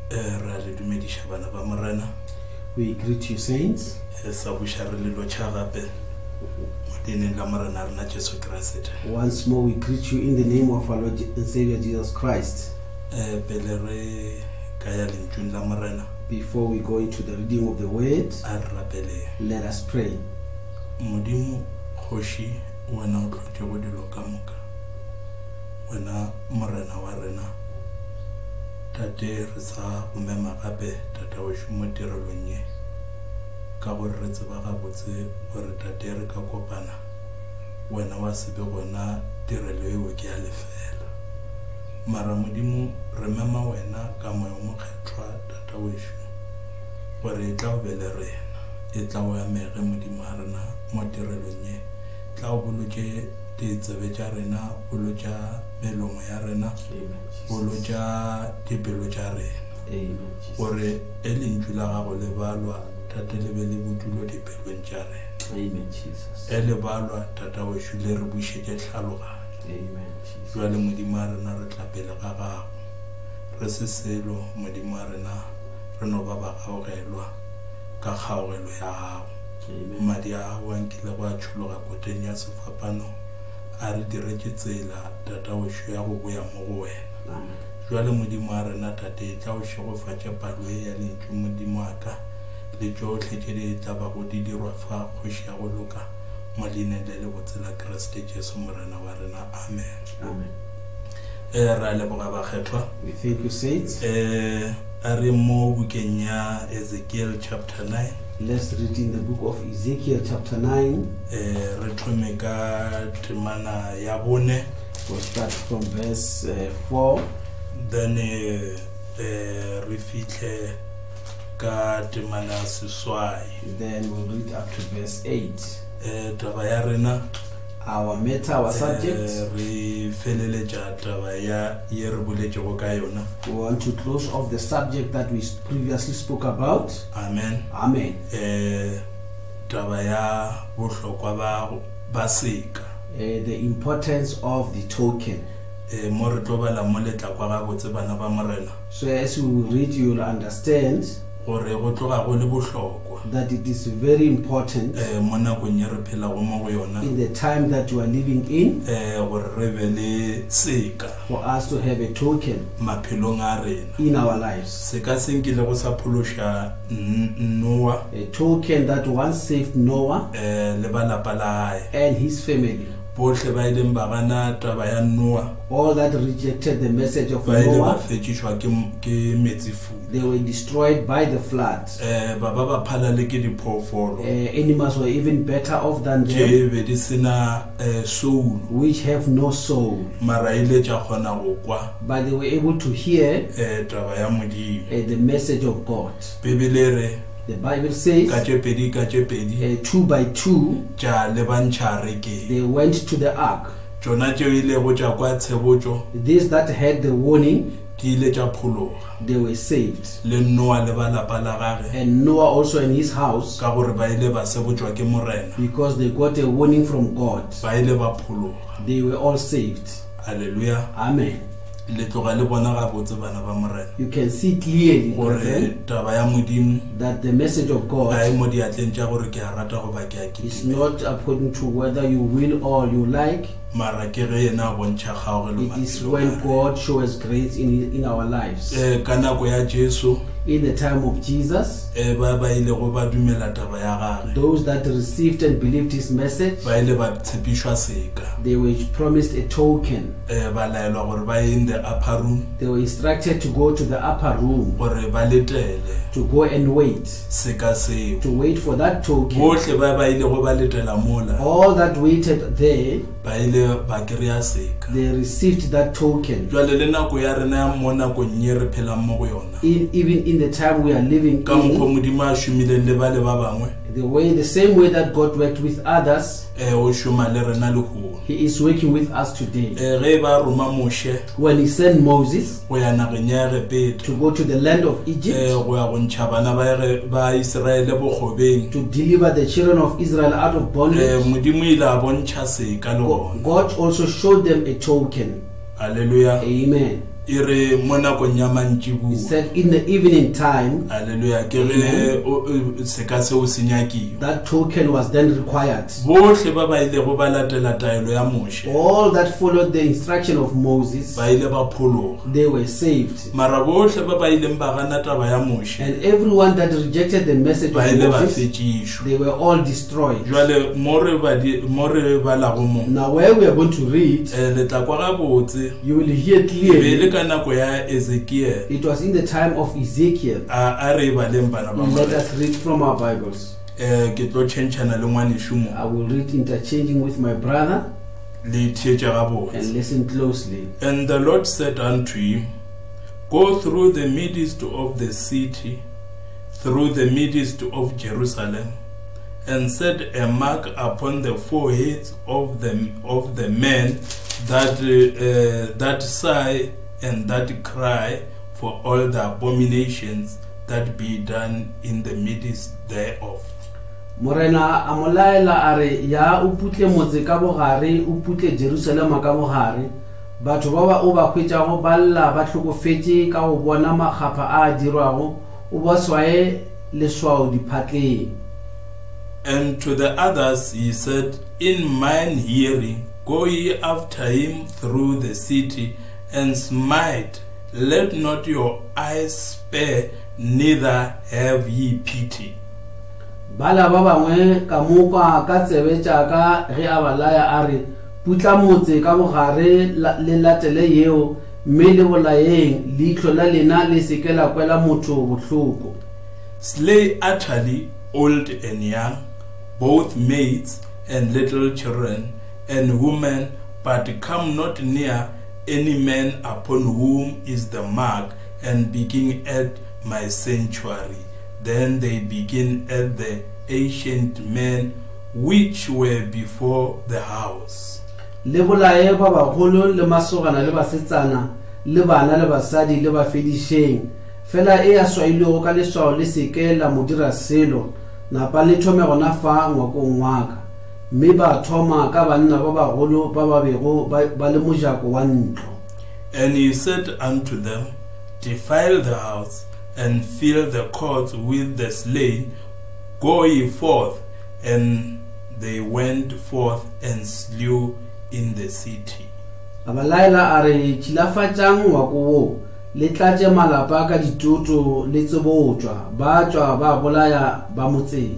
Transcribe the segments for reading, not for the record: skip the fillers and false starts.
We greet you, saints. Once more, we greet you in the name of our Lord and Savior Jesus Christ. Before we go into the reading of the word, let us pray. Tate re sa umema gape tata o shumotirelo nye ka gore re tseba ga botse gore tate re ka kopana wena wa sebe gona tirelo eo ke a lefela mara modimo re mema wena ka moya o mokgethwa tata o shu gore tla o bele rena e tla o amege modimo a rena mo tirelo nye tla o boloke ditsebe tša rena bolotša melomo ya rena bolotša dipelo tša rena gore e lentšu la gago le balwa tate le be le botulo dipelong tša rena e le balwa tata o šule re bušetše tlhaloganyo jwale modimo a rena re tla pele ga gago re se selo modimo a rena re no ba gaogelwa ka kgaogelo ya gago madi a gago a nkile go a tšhologa koteng ya sefapano a re diretse tsela tata o shu ya go boya mo go wena jwale modimo a rena tate tla o shegofatša palo e ya lentšu modimo aka le tšotlhe tše di tla ba go di dirwa fa kgoši ya go loka mo leineng le le botsela Kriste Jesu morena wa rena amen. Ra leboga bakgethwa. We thank you, saints. A re mo bukeng ya Ezekiel chapter 9. Let's read in the book of Ezekiel chapter 9. Re thome ka temana ya bone. We'll start from verse 4. Then re fihle ka temana seswai. Then we'll read up to verse 8. Taba ya rena. Our matter, our subject. We want to close off the subject that we previously spoke about. Amen. Amen. The importance of the token. So as you read, you will understand that it is very important in the time that you are living in for us to have a token in our lives. A token that once saved Noah and his family. All that rejected the message of Noah, they were destroyed by the flood. Animals were even better off than them, which have no soul. But they were able to hear the message of God. The Bible says 2 by 2 they went to the ark. These that had the warning, they were saved. And Noah also in his house, because they got a warning from God, they were all saved. Hallelujah. Amen. You can see clearly that the message of God is not according to whether you will or you like. It is when God shows grace in our lives. In the time of Jesus, those that received and believed his message, they were promised a token. They were instructed to go to the upper room, to go and wait, to wait for that token. All that waited there, they received that token. Even in the time we are living in, the same way that God worked with others, he is working with us today. When he sent Moses to go to the land of Egypt, to deliver the children of Israel out of bondage, God also showed them a token. Hallelujah. Amen. e re mo nakong ya He mantšiboa. said in the evening time, Hallelujah. Ke re se ka se o se nyakiwa. that token was then required. Bohle ba ba ile go ba latela taelo ya Moshe All that followed the instruction of Moses, ba ile ba phologa. they were saved. Mara bohle ba ba ileng ba gana taba ya Moshe And everyone that rejected the message ba of ile ba Moses, fetšišwa. they were all destroyed. Jwale mo re balago mo Now where we are going to read, le tla kwa gabotse you will hear be le clearly, ka nako ya Ezekiel it was in the time of Ezekiel. a re baleng bana ba Let Morena. us read from our Bibles. Ke tlo tšhentšhana le ngwaneso mo I will read interchanging with my brother le theetša and gabotse. listen closely. And the Lord said unto him, Go through the midst of the city, through the midst of Jerusalem, and set a mark upon the foreheads of the men that sigh and that cry for all the abominations that be done in the midst thereof. Morena a mo laela a re, ya o putle motse ka bogare, o putle Jerusalema ka bogare. Batho ba ba o ba hwetšago ba lla ba hlokofetše ka go bona makgapha a dirwago, o ba swae leswao diphatleng. And to the others he said, In mine hearing, go ye after him through the city, and smite. Let not your eyes spare, neither have ye pity. Bala ba bangwe ka moka ka tsebe tša ka ge a balaya a re, putla motse ka bogare le latele yeo, mme le bolayeng leihlo la lena le seke la kwela motho bohloko. Slay utterly old and young, both maids and little children and women, but come not near any man upon whom is the mark, and begin at my sanctuary. Then they begin at the ancient men which were before the house. Le bolaye ba bagolo le masogana le basetsana le bana le basadi le bafedišeng, fela e a swailego ka leswao le seke la modira selo, napa le thome gona fa ngwakong waka, mme ba thoma ka banna ba bagolo ba ba bego ba le mojako wa ntlo. And he said unto them, Defile the house, and fill the courts with the slain. Go ye forth. And they went forth and slew in the city. Abalaela a re, tšilafatšang ngwako wo, le tlatše malapa ka ditoto le tsebotšwa, ba tšwa ba bolaya ba motseng.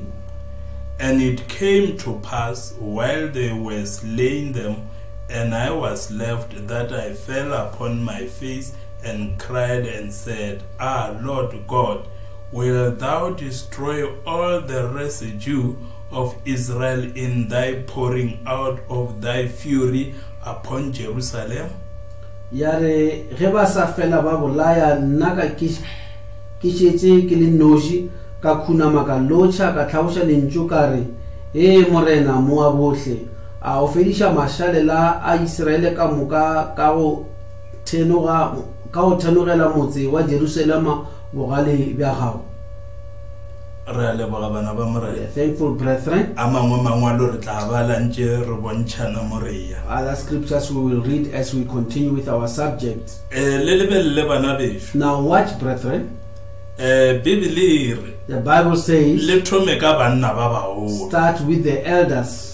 And it came to pass, while they were slaying them, and I was left, that I fell upon my face and cried and said, Ah, Lord God, wilt thou destroy all the residue of Israel in thy pouring out of thy fury upon Jerusalem? Yare ge ba sa fela ba bolaya, nna ka kišetše ke le noši, ka khunama ka lotšha ka tlhagoša lentšu ka re, Morena moa bohle, a o fediša mašalela a Israele ka moka ka go thenogela motse wa Jerusalema bogale bja gago. Re a leboga bana ba Morena. Thankful brethren, A mangwe mangwalo re tla bala ntše re bontšhana moreya. other scriptures we will read as we continue with our subject. Le lebelele bana bešo. Now watch, brethren. Bibele e re The Bible says, le thome ka banna ba bagolo. start with the elders.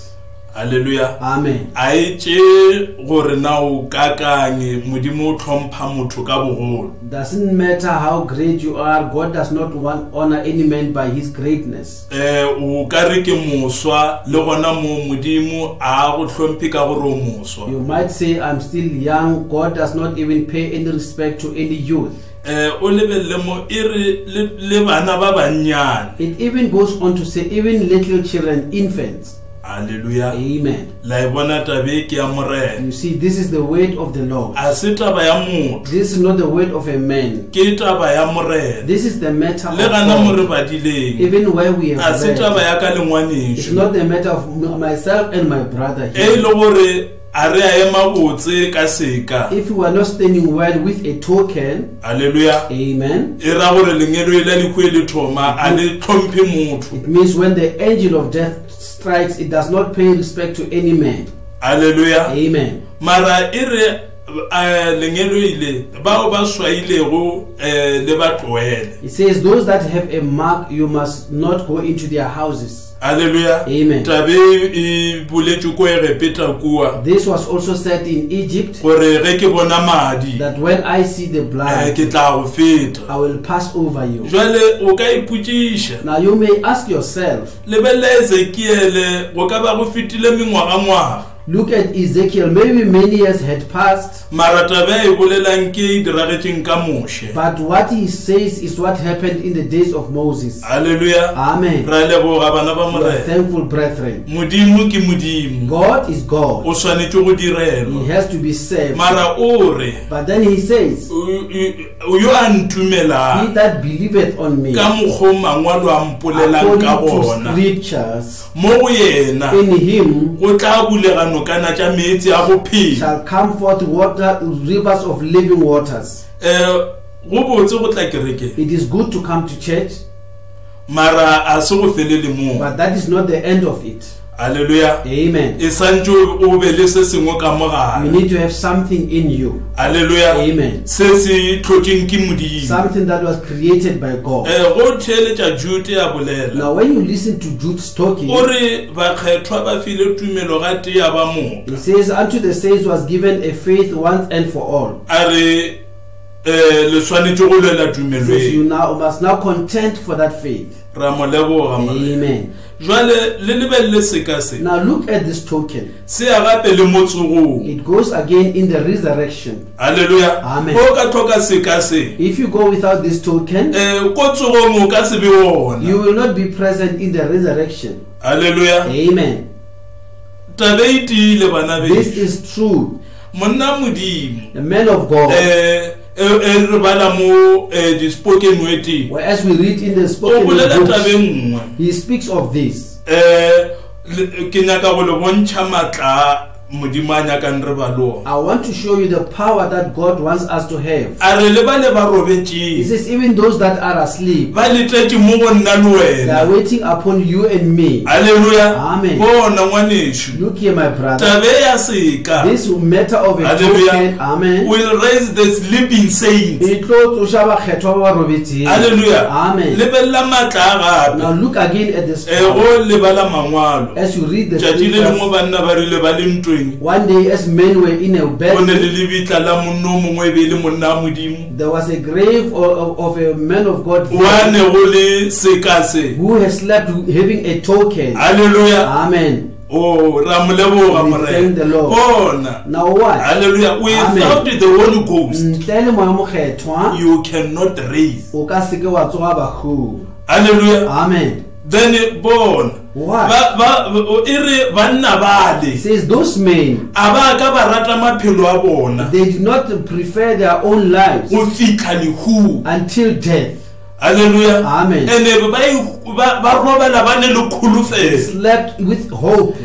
Hallelujah. Amen. A itše gore na o kakanye modimo o hlompha motho ka bogolo. Doesn't matter how great you are, God does not honor any man by his greatness. O ka re ke moswa le gona mo modimo a go hlomphe ka gore o moswa. You might say, I'm still young. God does not even pay any respect to any youth. O lebelele mo e re le bana ba bannyane. It even goes on to say, even little children, infants. Hallelujah. Amen. La e bona tabe ke ya Morena. You see, this is the word of the Lord. A se taba ya motho, This is not the word of a man. ke taba ya Morena. This is the matter of Le gana mo re God. badileng, Even where we a have se taba read, ya ka it's lengwaneso. not the matter of myself and my brother E here. le gore a re a ema botse ka seka. If we are not standing well with a token, Hallelujah. amen, E ra gore lenyelo e la lekhwe le thoma a le tlhomphe motho. it means when the angel of death strikes, it does not pay respect to any man. Hallelujah. Amen. Mara e re lenyelo ile bao ba swailego le ba tloele. It says, those that have a mark, you must not go into their houses. Hallelujah. Amen. Tabe I boletšwe ko e repeta kua This was also said in Egypt, gore ge ke bona madi that when I see the blood, ke tla go feta. I will pass over you. Jwale o ka ipotšiša Now you may ask yourself, lebelle Ezekiele go ka ba go fetile mengwaga. look at Ezekiel, maybe many years had passed, Mara tabe e bolelang ke e diragetšeng ka moše. but what he says is what happened in the days of Moses. Hallelujah. Amen. Ra leboga bana ba We are Morena. thankful, brethren. Modimo ke Modimo. God is God. O swanetše go He direlwa. has to be saved. Mara o re But then he says, o yo a he ntumelang that believeth on me, ka mokgwa o mangwalo a mpolelang ka according to gona scriptures, mo go yena in him go tla bulega nokana tša meetse a go phela. shall come forth water, rivers of living waters. Go botse go tla kereke It is good to come to church, mara a se go felele moo. but that is not the end of it. Hallelujah. Amen. E santse o be le se sengwe ka You mogare. need to have something in you. Hallelujah. Amen. Se se tlhotsweng ke Modimo. Something that was created by God. Go theeletša Jude ya bolela Now, when you listen to Jude's talking, o re bakgethwa ba file tumelo ga tee ya ba moka. he says, unto the saints was given a faith once and for all. A re le swanetše go lwela tumelo Says you e. must now contend for that faith. Ra mo leboga Morena. Amen. Jwale le lebelele seka se Now look at this token. se ya gape le motsogong. It goes again in the resurrection. Hallelujah. Amen. O ka tlhoka seka se If you go without this token, ko tsogong o ka se be ona. you will not be present in the resurrection. Hallelujah. Amen. Tabe e tiile bana This be is true. monna Modimo The man of God, re bala mo di spoken word whereas we read in the o spoken bolela books, tabe nngwe he speaks of this. ke nyaka go le bontšha matla Modimo a nyakang re ba le ona. I want to show you the power that God wants us to have. A re le ba le ba He robetšeng says, even those that are asleep, ba letletše mo go nna le they are wena. waiting upon you and me. Hallelujah. Amen. Bona ngwanešo Look here, my brother. tabe ya seka This matter of a Hallelujah. token, amen. will raise the sleeping saints. E tlo tsoša bakgethwa ba ba robetseng. Hallelujah. Amen. Lebelela matla a Now gape look again at this. go lebala mangwalo As you read the tšatši le lengwe scriptures, banna ba rile ba le ntweng one day as men were in a go ne bed, le lebitla la monna o mongwe e be le monna a Modimo there was a grave of a man of God wa ne go le seka se. who has slept having a token. Hallelujah. Amen. Oh, ra mo leboga We thank the Morena. Lord. Bona. Now what? Hallelujah. Without the Holy Ghost Ntle le moya mokgethwa, you cannot raise. o ka seke wa tsoga bahu. Hallelujah. Amen. Then bona What? e re banna bale It says those men, a ba ka ba rata maphelo a bona they did not prefer their own lives go fitlha lehu. until death. Hallelujah. Amen. And ba robela ba ne le kholofelo. Slept with hope.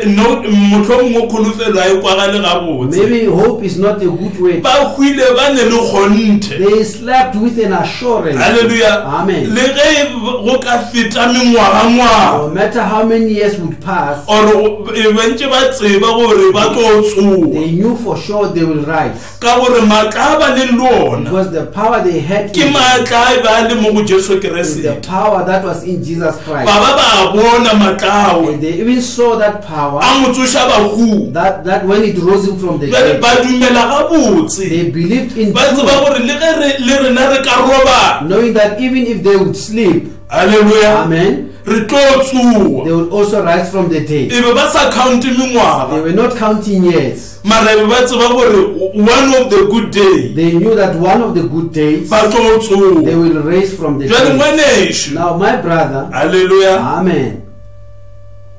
No motlhomong o kholofelo a e kwagale gabotse. Maybe hope is not a good word. Ba hwile ba ne le kgonthe. They slept with an assurance. Hallelujah. Amen. Le ge go ka feta mengwaga No matter how many years would pass, or bentse ba tseba gore ba tlo tsoga they knew for sure they will rise. ka gore maatla a ba neng le ona Because the power they had ke in maatla a ba le mo go Jesu is the Keresete. power that was in Jesus Ba Christ. ba ba bona maatla And they even saw that power, a mo tsoša bahu. that when it rose him from the Jwale dead, ba dumela gabotse they believed in ba tseba truth, gore le ge le rena re ka roba. knowing that even if they would sleep, Hallelujah. amen, Re tlo tsoga. they would also rise from the dead. E be ba sa count They mengwaga were not counting years. mara e be ba tseba gore one of the good day They knew that one of the good days ba tlo they tsoga. will raise from the Jwale dead. ngwanešo. Now, my brother, Hallelujah. amen.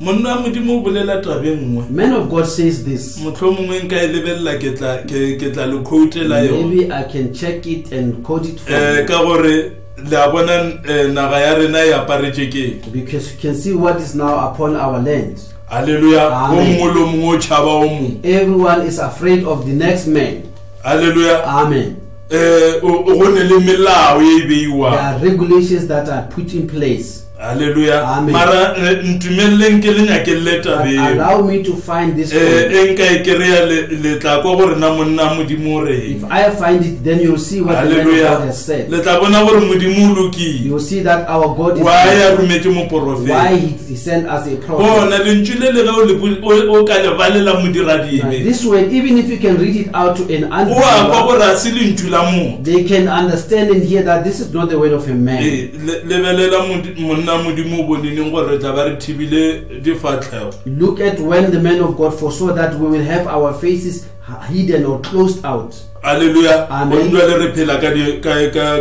Monna wa Modimo o bolela tabe nngwe. Man of God says this. Mohlomongwe nka e lebelela ke tla le quote-ela yona. Maybe I can check it and quote it for you. Ka gore le a bona naga ya rena e aparetše ke. Because you can see what is now upon our land. Hallelujah. O Amen. mongwe le o mongwe o tšhaba o mongwe. Everyone is afraid of the next man. Hallelujah. Amen. Go ne le melao e There beiwa. are regulations that are put in place. Hallelujah. Amen. Mara ntumeleng ke le nyakelle tabe. Allow me to find this point. Enka ikerea le tla go gore na monna modimo re. If I find it, then you'll see what the man of God has said. Le tla bona gore modimo loki. You'll see that our God is Why ya rumetse mo profet. why he sent us a prophet. Bona le ntshile le go o ka le valela modiradibe. This way, even if you can read it out to an O a kwa unbeliever, gore se le ntshula mo. they can understand and hear that this is not the word of a man. Lebelela monna modimo boneng gore tla ba re thibile difatlhego. Look at when the man of God foresaw that we will have our faces hidden or closed out. Hallelujah. Amen. Go ndwele re phela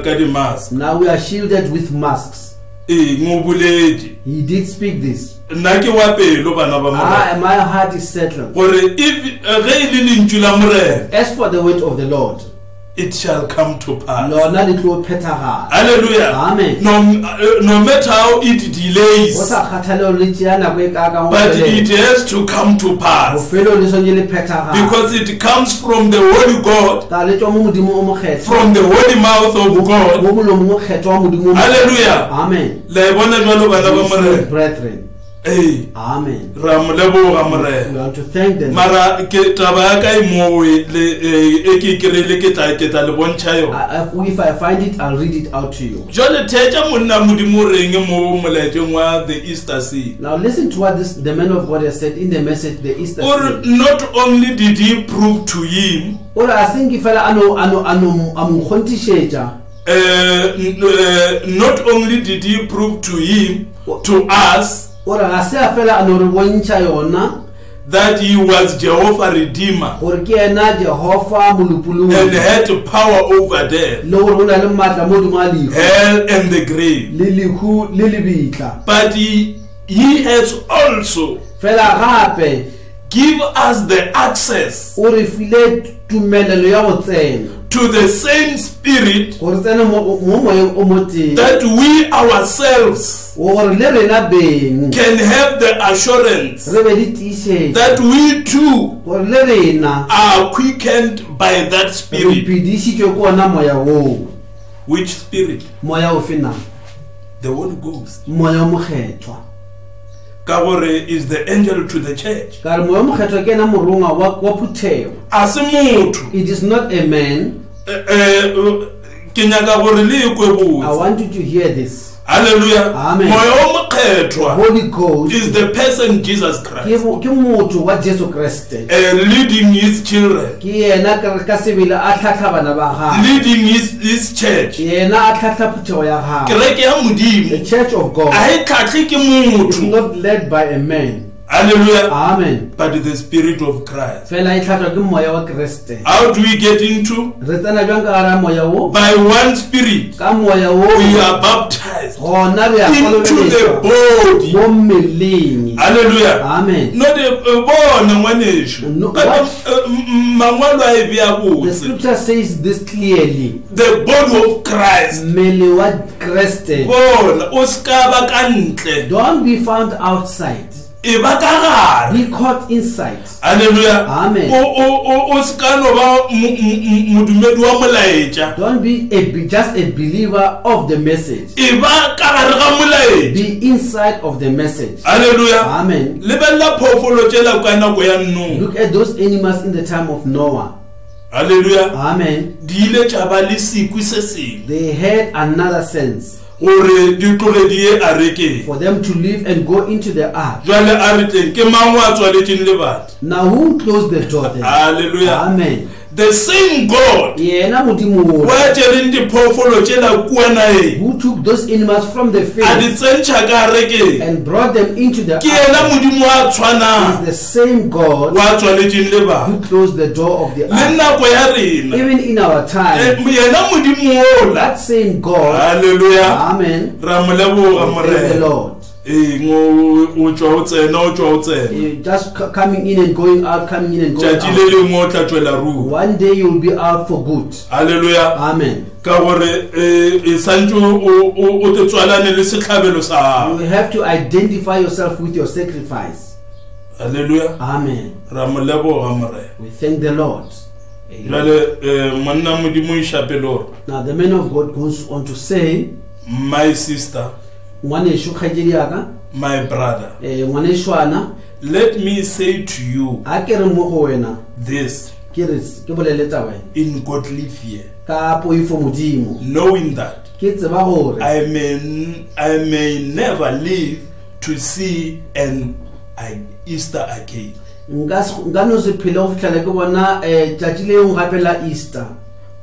ka di mask. Now we are shielded with masks. Ngobuledi. He did speak this. Nna ke wa pelo bana ba mo. My heart is settled. Gore if ge ile lentshula morena, As for the word of the Lord, it shall come to pass. lona le tlo phethagala. Hallelujah. Amen. No matter how it Go delays, sa kgathalelo le tšea nako e kakang go but felela. it has to come to pass. Bofelo le sone le phethagala. Because it comes from the Holy God, ka le tswa mo modimo o mokgetho. from the holy mouth of God. Mo molomong o kgetho wa modimo o mokgetho. Hallelujah. Amen. Le bona jwalo bana ba morena. Brethren. Hey, Amen. ra mo leboga We morena. want to thank them. Mara ke taba ya ka mo le e ke kirele ke tla le bontsha yo. If I find it, I'll read it out to you. Jole theja monna modimo reng mo molaetseng wa the Easter seed. Now listen to what the man of God has said in the message, the Easter Or seed. not only did he prove to him Ora asingi fela ano amkhontishetja. Not only did he prove to him, to us, Ora ga se a fela ano re bontsha yona that he was Jehovah Redeemer gore ke ena Jehova molupulu and had power over death, le gore o na le matla mo dingwa lihu hell, and the grave. le lihu le lebitla. But he has also Fela gape give us the access o re file tumelelo ya go tsena to the same spirit gore tsena mo moyeng o moteng that we ourselves gore le rena beng can have the assurance re be di tiišetša that we too gore le rena are quickened by that re spirit. phedišitšwe ko ona moya woo. Which spirit? Moya o fena The Holy Ghost. moya o mokgethwa Kagore is the angel to the church. ka re moya o mokgethwa ke ena moronga wa phuthego. Asimuthu. It is not a man. Ke nyaka gore le ekwe I botse. want you to hear this. Hallelujah. Amen. Moya o mokgethwa Holy Ghost is the person Jesus Christ, ke motho wa Jesu Kriste, leading his children, ke yena ka sebele a tlhatlha bana ba gagwe, leading his church. yena a tlhatlha phuthego ya gagwe. Kereke ya The modimo church of God a e tlhatlhe ke is motho. not led by a man. Hallelujah. Amen. But the spirit of Christ. Fela e tlhatlhwa ke moya wa Kriste. How do we get into? Re tsena jwang ka gare ga moya wo? By one spirit Ka moya wo we are baptized gona re a into the kwaleletswa body. mo mmeleng. Hallelujah. Amen. No de bona ngwanesho. No, Ka what? mangwalo a e bea The botse. scripture says this clearly. The body of Christ. Mmele wa Kriste. Bona o ska ba ka ntle. Don't be found outside. E ba ka gare. Be caught inside. Hallelujah. Amen. O ska no ba modumedi wa molaetša. Don't be just a believer of the message. E ba ka gare ga molaetša. Be inside of the message. Hallelujah. Amen. Lebella phoofolo tšela ka nako ya nnong. Look at those animals in the time of Noah. Hallelujah. Amen. Di ile tša ba le sekwi se seng They had another sense gore di tloge di ye a rekeng. for them to live and go into the ark. Jwale a re tleng ke mang wa tswaletšeng le batho. Now who closed the door then? Hallelujah. Amen. The same God Yena modimo wo wa tšereng diphoofolo tšela kua nageng who took those animals from the a di field tsentšha ka rekeng and brought them into the ke yena ark modimo a is tshwanang the same God wa tswaletšeng le batho. who closed the door of the Le ark. nako ya rena Even in our time, yena modimo ola. that same God, Hallelujah. Amen, Ra mo leboga thank the morena. Lord. O tšwa o tsena. Just coming in and going out, coming in and going Tšatši le out. lengwe o tla tšwela ruri. One day you'll be out for good. Hallelujah. Amen. Ka gore e santse o te tswalane le setlhabelo sa You gago. have to identify yourself with your sacrifice. Hallelujah. Amen. Ra mo leboga morena. We thank the Lord. Amen. Jwale monna modimo o ishapele gore Now the man of God goes on to say, my sister, ngwanesho kgajedi aka my brother, ngwaneshwana let me say to you a ke re mo go wena this ke bolele taba in godly fear, ka poifo modimo knowing that ke tseba gore I may never live to see an Easter again. nka no se phele go fitlhela ke bona tšatši le eng gape la Easter,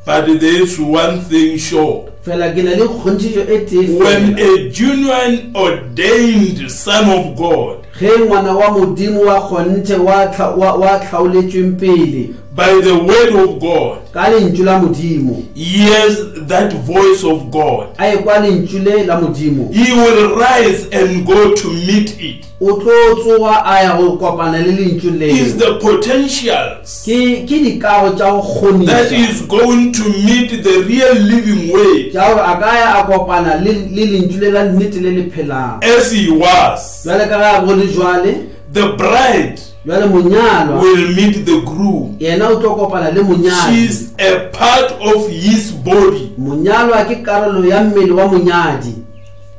But there is one thing sure. fela ke na le kgontšhišo e tee When fela. a genuine ordained son of God, Ge ngwana wa modimo wa kgonthe wa tlhaoletsweng pele by the word of God, ka lentšu la modimo, hears that voice of God, a ekwa lentšu le la modimo, he will rise and go to meet it. o tlo tsoga a ya go kopana le lentšu Is leo. the potentials Ke dikago tša go that kgoniša is going to meet the real living way tša gore a ka ya a kopana le lentšu le la nnete le le phelago. as he was. Jwale ka ga go le jwale, The bride jwale monyalwa will meet the groom. yena o tlo kopana le monyadi. She's a part of his body. Monyalwa ke karolo ya mmele wa monyadi.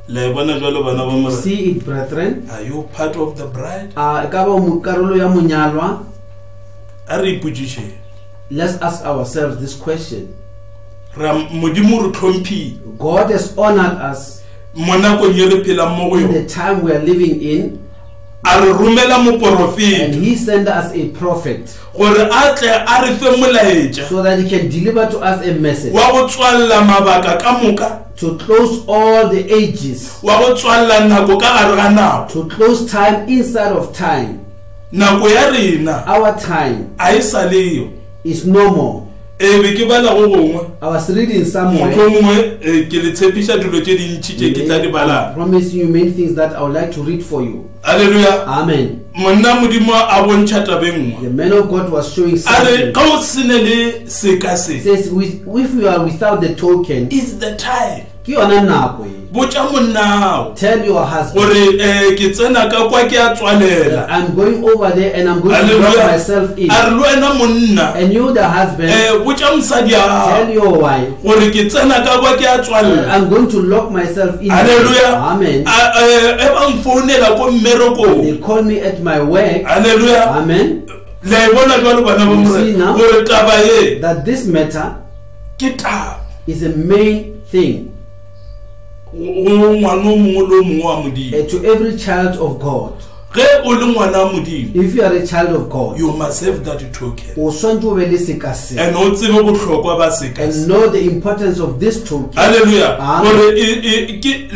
Le bona jwalo bana ba mora. See it, brethren. Are you part of the bride? E ka ba karolo ya monyalwa. A re ipotšiše. Let's ask ourselves this question. Ra modimo re tlhomphi. God has honored us Mo nakong ye re phelang mo go in the yona. time we are living in, A re romela and moprofeta He sent us a prophet gore a tle a re fe molaetša so that He can deliver to us a message wa go tswalla mabaka ka moka, to close all the ages, wa go tswalla nako ka gare ga nako. to close time inside of time. Nako ya rena Our time a e sa leyo. is no more. E be ke bala go gongwe. I was reading somewhere. Mohlomongwe ke le tshepiša dilo tše dintši tše ke tla di I'm bala. promising you many things that I would like to read for you. Hallelujah. Amen. Monna modimo a bontšha tabeng nngwe. The man of God was showing A re something. ka o sene le seka se. He says, if you are without the token, It's the time. ke yona nako e. Botša monnao Tell your husband, gore ke tsena ka kwa ke a tswalela. I'm going over there and I'm going to lock Hallelujah. myself in. A re le wena monna And you, the husband, botša mosadi tell a your wife, gore ke tsena ka kwa ke a tswalela. I'm going to lock myself in. Hallelujah. Amen. E ba mfounela ko mmerekong. They call me at my work. Hallelujah. Amen. Le bona jwalo bana ba You more see now? gore taba ye That this matter ke taba is a main thing go ngwana o mongwe le o mongwe wa modimo. to every child of God. Ge o le ngwana wa modimo, If you are a child of God, you must have that token. o swantse o be le seka se. And o tsebe bohlokwa ba seka And se. know the importance of this token. Hallelujah. Amen. Gore ke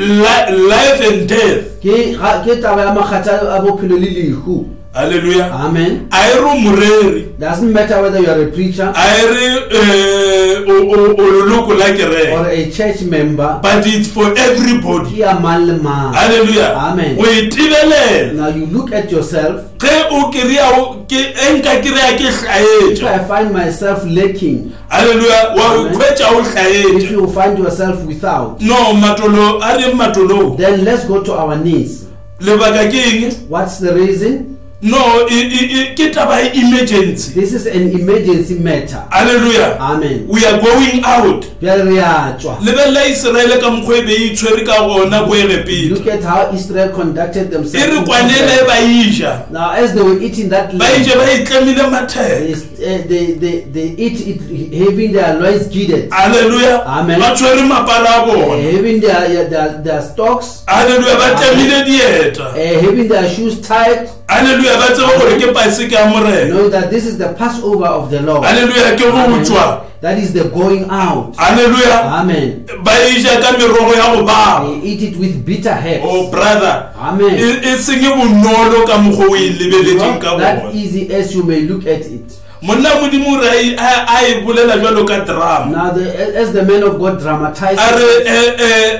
life and death. Ke taba ya makgatha a bophelo le lehu. Hallelujah. Amen. A e re moreri, Doesn't matter whether you are a preacher a e re o leloko la kereke, or a church member. but it's for everybody. Ke ya mang le mang. Hallelujah. Amen. O itibelela. Now you look at yourself. Ge o kry-a ke enka kry-a ke If hlaetša. I find myself lacking, Hallelujah. Wa Amen. khwetša o if hlaetša. you find yourself without, No, matolo a re matolo. then let's go to our knees. Lebaka ke eng? What's the reason? No, ke taba ya emergency. This is an emergency matter. Hallelujah. Amen. We are going out. Bjale re a tswa. Lebella Israel ka mokgwa e be e itshwere ka gona ko e repeta. Look at how Israel conducted E themselves. re kwanele ba ija. Now, as they were eating that Ba lamb, ija ba itlemile matheka. they eat it having their loins girded, Hallelujah. Amen. Ba tshwere mapala a bona. having their stocks, Hallelujah. Ba tlemile dieta. having their shoes tied, Hallelujah. Ba tseba gore ke pasika ya morena. knowing that this is the Passover of the Lord. Hallelujah. Ke go Amen. tswa. That is the going out. Hallelujah. Amen. Ba ija ka merogo ya go baba. They eat it with bitter herbs. Oh brother. Amen. E senye bonolo ka mokgwa o e lebeletseng Not ka that bona. easy as you may look at it. Monna modimo re a e bolela jwalo ka drama. Now, as the man of God dramatizes, A re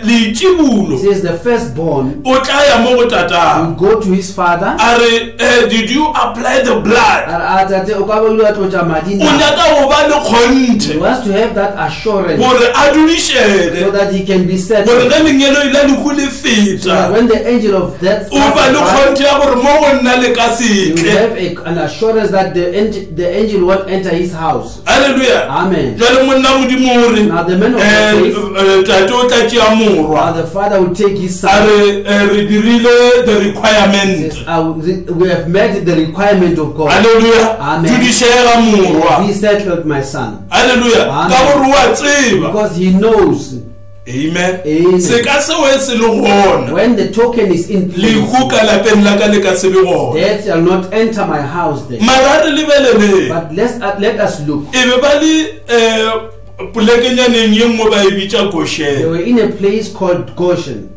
he leitibulo says the firstborn o tla ya mo go tata. will go to his father. A re did you apply the blood? O O nyaka go ba le kgonthe wants to have that assurance gore a so dulišele that he can be set. gore ge lenyelo la lehu le So that feta when the angel of death o ba le passes by, kgonthe ya gore mo go nna le ka you will setle. have an assurance that the angel angel won't enter his house. Hallelujah. Amen. Jwale monna modimo o re, Now the man of God tate o tla tšea now morwa the father will take his a son. re dirile the requirement. Says, we have met the requirement of God. Hallelujah. Amen. Tudišega morwa. He settled my son. Hallelujah. Amen. Ka gore wa tseba. Because he knows Amen. Amen. Se ka seo e se le gona. when the token is in place, Lehu ka lapeng la ka le ka se be gona. death shall not enter my house then. Mara re lebelele. But let us look. E be ba le polekenyaneng ye nngwe ba e bitša They Goshen. were in a place called Goshen.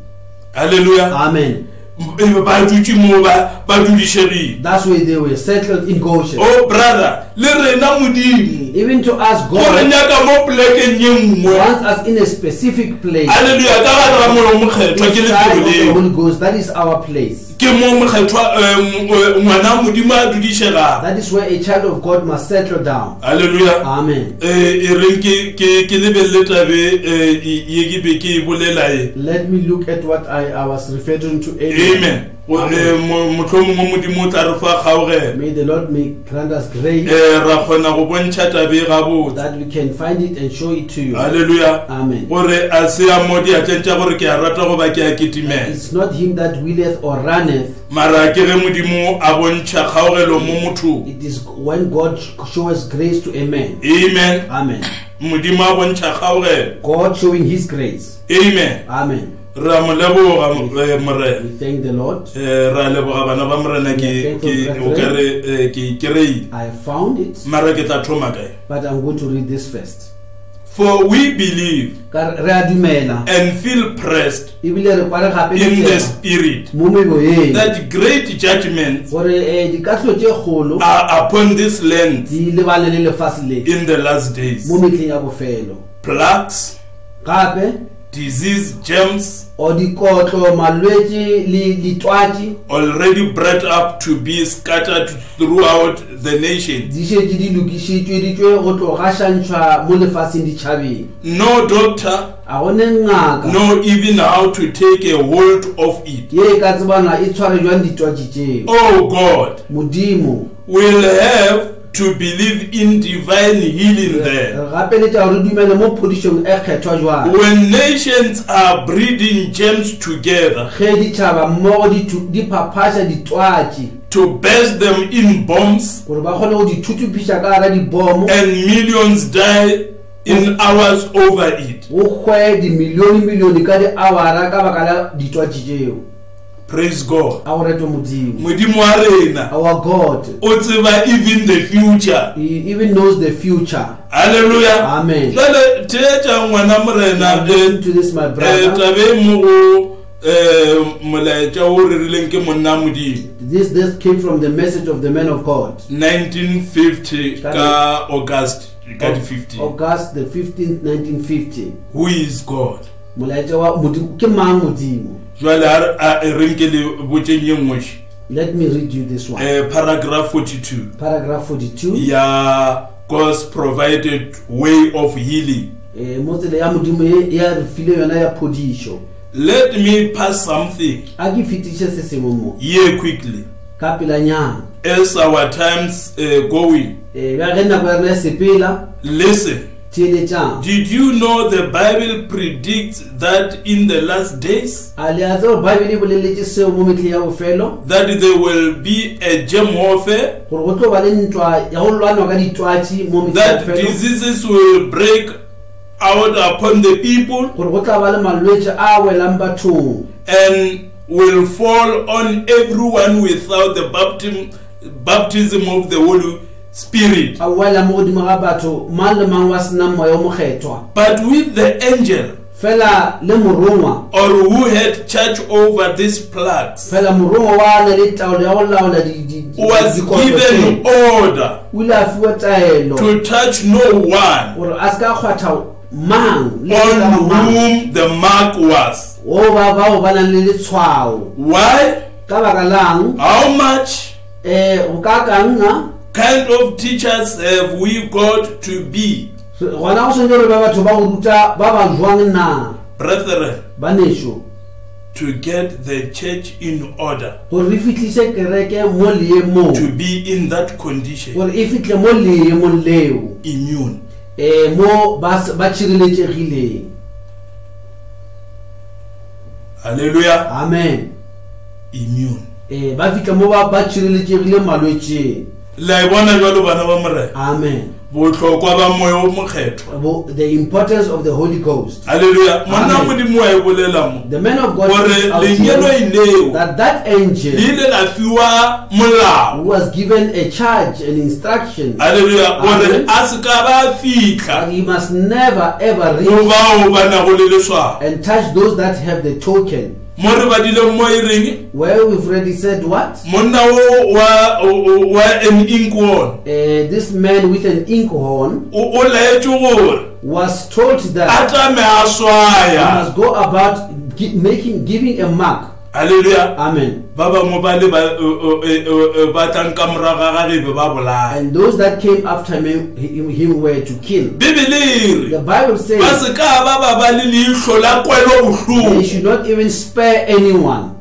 Hallelujah. Amen. E be ba dutse moo ba dudišegile. That's where they were settled in Goshen. Oh brother, le rena modimo Even to us, gore God nyaka mo polekeng ye nngwe. wants us in a specific place. Hallelujah. Ka gare ga moya o mokgethwa ke Inside lefelo of the leo. Holy Ghost, that is our place. Ke mo mokgethwa ngwana modimo a dudišega. That is where a child of God must settle down. Hallelujah. Amen. E reng ke lebelele tabe ye ke be ke e bolela e. Let me look at what I was referring to earlier. Amen. Mohlomongwe modimo o tla re fa kgaogelo. May the Lord grant us grace Ra kgona go bontšha tabe gabotse. that we can find it and show it to you. Hallelujah. Amen. Gore a se a mo diatleng tša gore ke a rata go ba ke a ketimela. It's not him that willeth or runneth. Mara ke ge modimo a bontšha kgaogelo mo mothong. It is when God shows grace to a man. Amen. Amen. Modimo a bontšha kgaogelo. God showing his grace. Amen. Amen. Ra mo leboga morena. We thank the Lord. Ra leboga bana ba morena o ka re ke kry-ile. I have found it, Mara ke tla thoma kae. but I'm going to read this first. For we believe Ka re a dumela and feel pressed ebile re kware gape le in the tsela spirit mo meboyeng that great judgments gore dikatlo tše kgolo are upon this land di lebane le lefatshe le in the last days. mo metlheng ya bofelo. Plagues, Gape disease, germs o dikotlo malwetse le ditwatši already brought up to be scattered throughout the nation. di šetše di lokišitšweditšwe go tlo gašantšhwa mo lefatsheng ditšhabeng. No doctor, A gone ngaka know even how to take a hold of it. ye ka tsebana e tshware jwang ditwatši tšeo. Oh God, Modimo we'll have to believe in divine healing there. re gapeletša gore dumele mo phodišong e kgethwa jwang When nations are breeding germs together ge ditšhaba mmogo di phaphaša ditwatši to burst them in bombs gore ba kgone go di thuthupiša ka gara dibomo and millions die in hours over it. go kgwe dimilione ka di-awara ka baka la ditwatši tšeo. Praise God. A go retwe Modimo. Modimo wa rena Our God, o tseba even the future. He even knows the future. Hallelujah. Amen. Jwale theetša ngwana morena Listen to this, my brother. tabe mo go molaetša o rerileng ke monna modimo. This came from the message of the man of God. 1950 ka August ka di 15. August the 15th, 1950. Who is God? Molaetša wa Modimo ke mang Modimo? Jwale a reng ke le botšeng ye nngwe. Let me read you this one. Paragraph 42. Paragraph 42. Ya God's provided way of healing. Mo tsela ya Modimo ya re file yona ya phodišo. Let me pass something A ke fetiše se sengwe mo here quickly ka pelanyana. as our times going. Bja ge nako ya rena ya sepela Listen, theeletšang. did you know the Bible predicts that in the last days A le a tseo Bible e boleletše seo mo metlheng ya bofelo that there will be a germ warfare, gore go tlo ba le ntwa ya go lwanwa ka ditwatši mo metlheng ya that bofelo, diseases will break out upon the people gore go tla ba le malwetse a welang bathong and will fall on everyone without the baptism of the Holy Spirit. a wela mo godimo ga batho mang le mang wa senang moya o mokgethwa. But with the angel Fela le morongwa or who had charge over these plagues fela morongwa wa na le taolo ya go laola was given order o ile a fiwa taelo to touch no one gore a se ka kgwatha mang le on mang whom the mark was. o ba bao ba nang le letshwao. Why? Ka baka lang How much go ka kang kind of teachers have we got to be, gona go sentse gore ba batho ba go ruta ba ba jwang na brethren, banesho to get the church in order, gore re fitlhise kereke mo leemong to be in that condition, gore e fitlhe mo leemong leo immune. mo ba tshireletsegileng. Hallelujah. Amen. Immune. Ba fitlha mo ba tshireletsegileng malwetseng. La ibona jwalo bana ba morena. Amen. Botlhokwa ba moya o mokgethwa. The importance of the Holy Ghost. Hallelujah. Monna modimo wa e bolela mo. The man of God Gore lenyelo ineo that angel le ile la fiwa molao. who was given a charge and instruction. Hallelujah. Gore a se ka ba That fitla he must never ever go reach bao ba na go le leswa. and touch those that have the token. Mo re ba dile mo ireng Where we've already said what? monna wa an ink one. This man with an inkhorn O laetse gore was told a that tlame a he swaya. must go about giving a mark. Hallelujah. Amen. Ba bangwe ba le ba tlang ka morago ga gebe ba bolaya. And those that came after him were to kill. Bibele The Bible ba says se ka ba le leihlo la kwelo they bohloko. should not even spare anyone.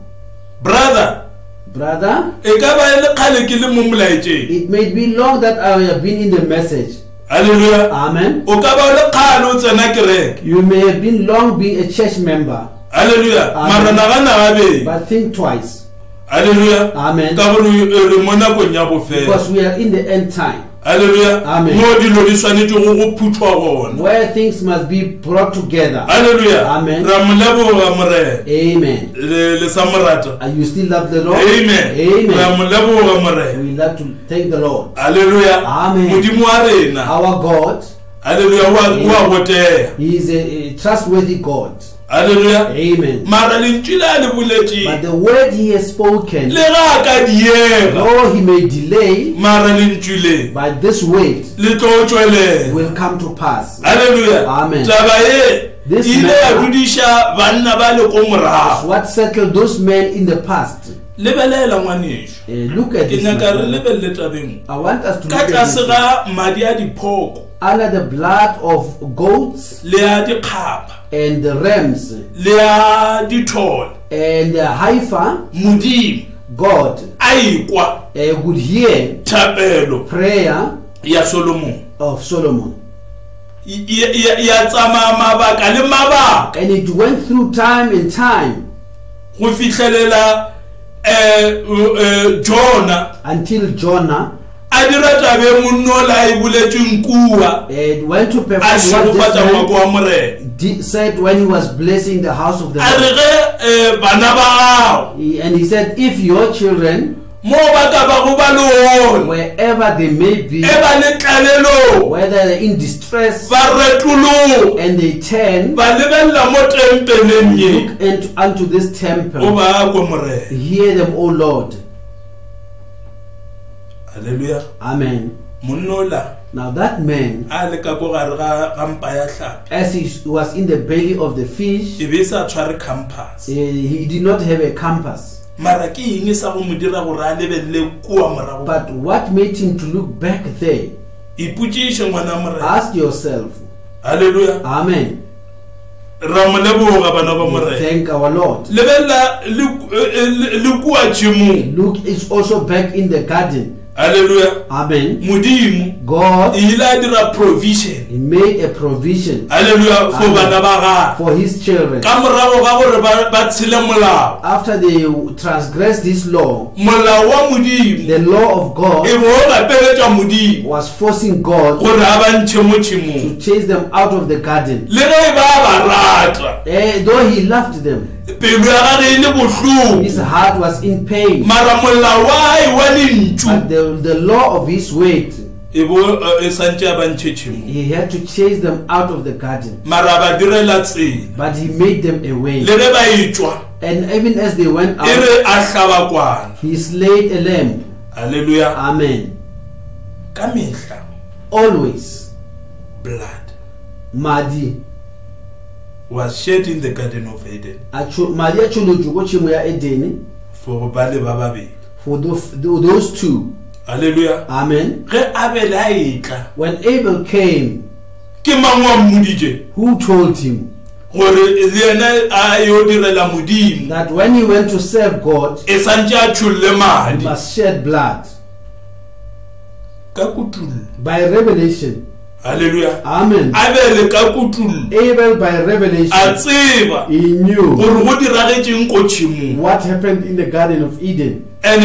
Brother, Brother, e ka ba le kgale ke le mo molaetseng. it may be long that I have been in the message. Hallelujah. Amen. O ka ba le kgale o tsena kereke. You may have been long being a church member, Hallelujah. Amen. Mara na be. but think twice. Hallelujah. Amen. Ka gore re mo nakong ya bofelo. Because we are in the end time, Hallelujah. Amen. Mo dilo di tshwanetse go phuthwa gona. where things must be brought together. Hallelujah. Amen. Ra mo leboga morena. Amen. Le sa morata. You still love the Lord? Amen. Ra Amen. mo leboga morena. We love to thank the Lord. Hallelujah. Amen. Modimo wa rena. Our God, Hallelujah. Wa botea. He is a trustworthy God. Hallelujah. Amen. Mara lentšila le boletse. But the word He has spoken, Le ga ka diega. though He may delay, Mara lentšile. but this wait Le tlo tšwelela. will come to pass. Hallelujah. Amen. Taba ye. This Ile matter- ya dudisha banna ba le ko morago. What settled those men in the past? Lebelela ngwaneso. Look at Ke this. nyaka re matter. lebelle tabeng. I want us to Ka look at tlase this. ga madi a diphoko Under the blood of goats le a dikgapa and the rams le a dithole and the heifer, modimo God a ekwa would hear thapelo prayer ya Solomon of Solomon. ya tsamaya mabaka le mabaka And it went through time and time go fitlhelela Jonah until Jonah a dira tabe monnola e boletsweng kua went to a perform what šegofatsa ngwako wa this morena man said when he was blessing the house of the a Lord. re ge bana ba gago And he said, if your children, mo ba ka ba go ba le one wherever they may be, e ba le tlalelo whether they're in distress ba retologa and they turn, ba lebelela mo tempeleng ye look unto this o temple, ba ko morena. hear them, O Lord. Hallelujah. Amen. Monnola Now that man, a le ka ko gare ga mpa ya tlhapi as he was in the belly of the fish, e be sa tshware compass he did not have a compass. mara ke eng sa go mo dira gore a lebelele kua morago. But what made him to look back there? Ipotšiše ngwana morena. Ask yourself. Hallelujah. Amen. Ra mo leboga bana ba morena. Thank our Lord. Lebelela le kua tšhemong. Look, it's also back in the garden. Hallelujah. Amen. Modimo God, e ile a dira provision. He made a provision Hallelujah. For Amen. bana ba gagwe for His children. ka morago ga gore ba tshele molao. After they transgressed this law, Molao wa modimo the law of e God bo o gapeletša modimo was forcing God gore a ba ntšhe mo tšhemong. to chase them out of the garden. Le ge ba rata Though He loved them, pelo ya gage e le bohloko His heart was in pain. mara molao wa e wa lentšu But the law of His weight, e bo e santše a ba ntšhe tšhemong He had to chase them out of the garden. mara ba direla tsela But He made them a way. le ge ba etswa And even as they went e out, re a hlaba kwana. He slayed a lamb. Hallelujah. Amen. Ka mehla Always, blood Madi. was shed in the garden of Eden Madi a cholotšwe ko tšhemo ya Edene for ba le ba babedi. for those two. Hallelujah. Amen. Ge Abel a etla When Abel came, ke mang wa mmoditše who told him? gore le yena a yo direla modimo that when he went to serve God, e santse a tsholle he madi must shed blood. ka kutulo. By revelation. Hallelujah. Amen. A be le ka kutulo Abel by revelation. a tseba He knew gore go diragetseng ko tshimong. what happened in the Garden of Eden. And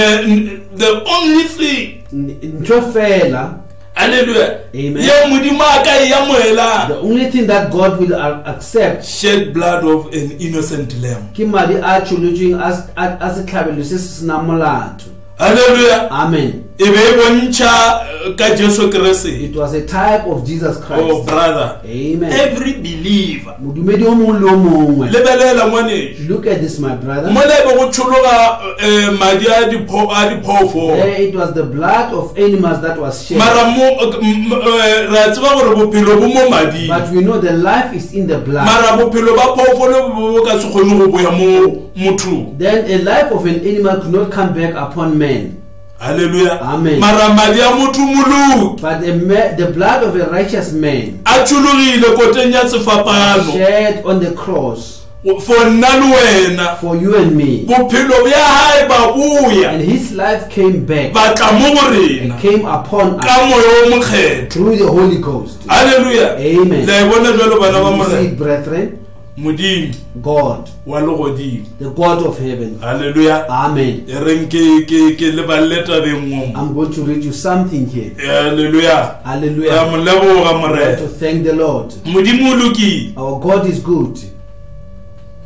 the only thing, Ntho fela, hallelujah, Amen. ye modimo a ka e amogelang, the only thing that God will accept shed blood of an innocent lamb. ke madi a tsholetsweng a setlhabelo se se senang molato. Hallelujah. Amen. E be e bontšha ka Jesu Kriste. It was a type of Jesus Oh Christ. brother, Amen. every believer, Modumedi o mongwe le o mongwe. lebelela ngwaneso, Look at this, my brother. mo le be go tshologa madi a diphoofolo. There it was the blood of animals that was shed. Mara mo re a tseba gore bophelo bo mo mading. But we know the life is in the blood. Mara bophelo ba phoofolo bo ka se kgone go boya mo mothong. Then a life of an animal could not come back upon man. Hallelujah. Amen. Mara madi a motho moluki But the blood of a righteous man a tshologile koteng ya sefapano shed on the cross for nna le wena. for you and me. Bophelo bja hae ba boya And his life came back ba tla mo go and rena came upon us ka moya o mokgetho. through the Holy Ghost. Hallelujah. Amen. Le bona jwalo bana ba You see, morena, brethren, modimo God, wa legodimo. the God of heaven. Hallelujah. Amen. E reng ke leballe tabeng mo. I'm going to read you something here. Hallelujah. Ya Hallelujah. mo leboga I want to morena. thank the Lord. Modimo o lokile. Our God is good.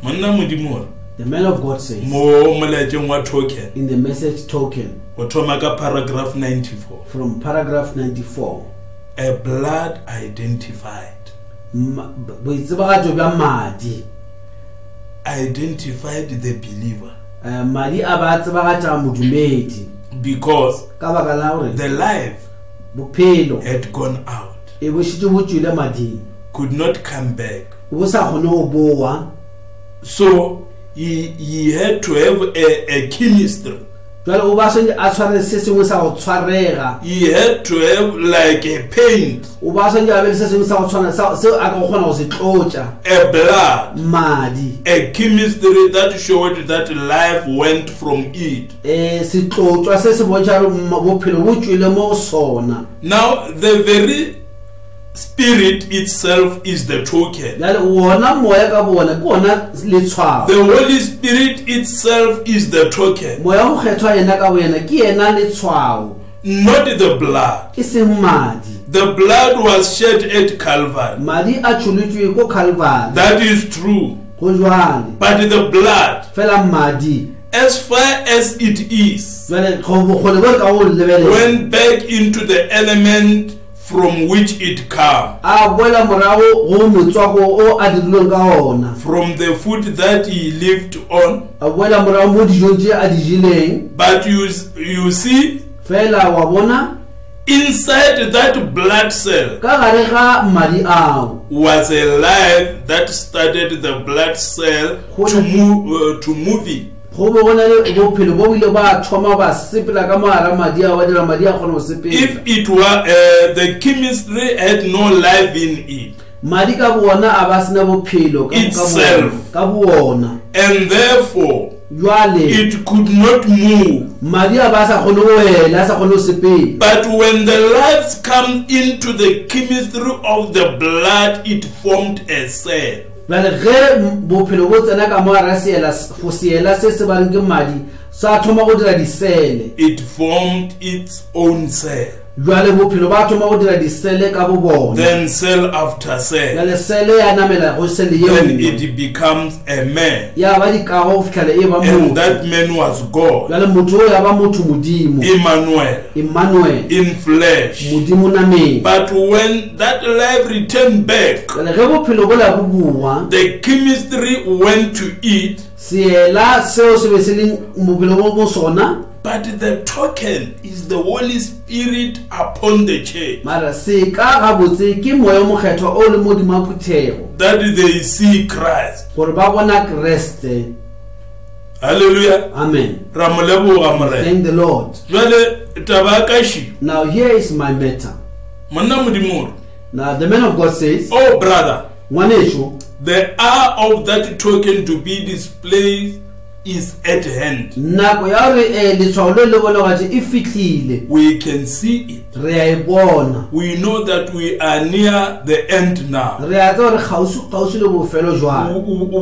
Monna modimo re, The man of God says mo molaetseng wa token in the message token o thoma ka paragraph 94. from paragraph 94. A blood identified. Boitsebagatso bja madi. Identified the believer Madi a ba tsebagatša modumedi because ka baka la gore the life bophelo had gone out, e bo šitše bo tswile mading, could not come back. bo sa kgone go boa. So he had to have a chemistry. Jwale o ba swantse a tshware se sengwe sa go tshwarega, He had to have like a paint, o ba swantse a be le se sengwe sa go tshwana seo a ka go kgona go se tlotša a blood, madi, a chemistry that showed that life went from it. setlotšwa se se bontšha gore bophelo bo tswile mo go sona. Now the very spirit itself is the token. Jwale wona moya ka bona ke ona letshwao. The Holy Spirit itself is the token, Moya go kgethwa yena ka boyena ke yena letshwao, not the blood. e seng madi. The blood was shed at Calvary. Madi a tsholetswe ko Calvary. That is true. Go jwale But the blood, fela madi as far as it is, jwale go bogole bo ka go lebelela went back into the element from which it came, a boela morago go motswako o a dirilweng ka ona, from the food that he lived on. a boela morago mo dijong tse a di jeleng. But you see, Fela wa bona inside that blood cell ka gare ga madi ao was a life that started the blood cell to move it. go bo bona le bophelo bo ile ba thoma ba sepela ka mogara madi ao ba dira madi a kgone go sepela. If it were the chemistry had no life in it, Madi ka bona a ba sena bophelo Itself. ka bona, and therefore jwale it could not move. madi a ba sa kgone go wela, a sa kgone go sepela. But when the lives come into the chemistry of the blood, it formed a cell. Jwale ge bophelo bo tsena ka mogara go seela se se bang ke madi sa thoma go dira disele. It formed its own cell. Jwale bophelo ba thoma go dira disele ka bo bona. Then cell after cell. Jwale sele ya namela go sele Then yeo it becomes a man. ya ba dikago go fitlhela e ba And motho. that man was God. Jwale motho o ya ba motho modimo, Emmanuel. Emmanuel, In flesh. modimo nameng. But when that life returned back, Jwale ge bophelo bo la bo boa, the chemistry went to it, seela seo se be se leng bophelo bo mo sona, but the token is the Holy Spirit upon the church, mara se ka gabotse ke moya o mokgethwa o le modimo a phuthego that they see Christ. gore ba bona Kreste. Hallelujah. Amen. Ramoleboga morena. Thank the Lord. Jwale taba ka shi, Now here is my matter. monna modimo re, Now the man of God says, oh brother, ngwaneso, the hour of that token to be displayed is at hand. nako ya re letshwao le le bona ga e fitlhile We can see it. re a e bona We know that we are near the end now. re a tsa re gausu le bofelo jwa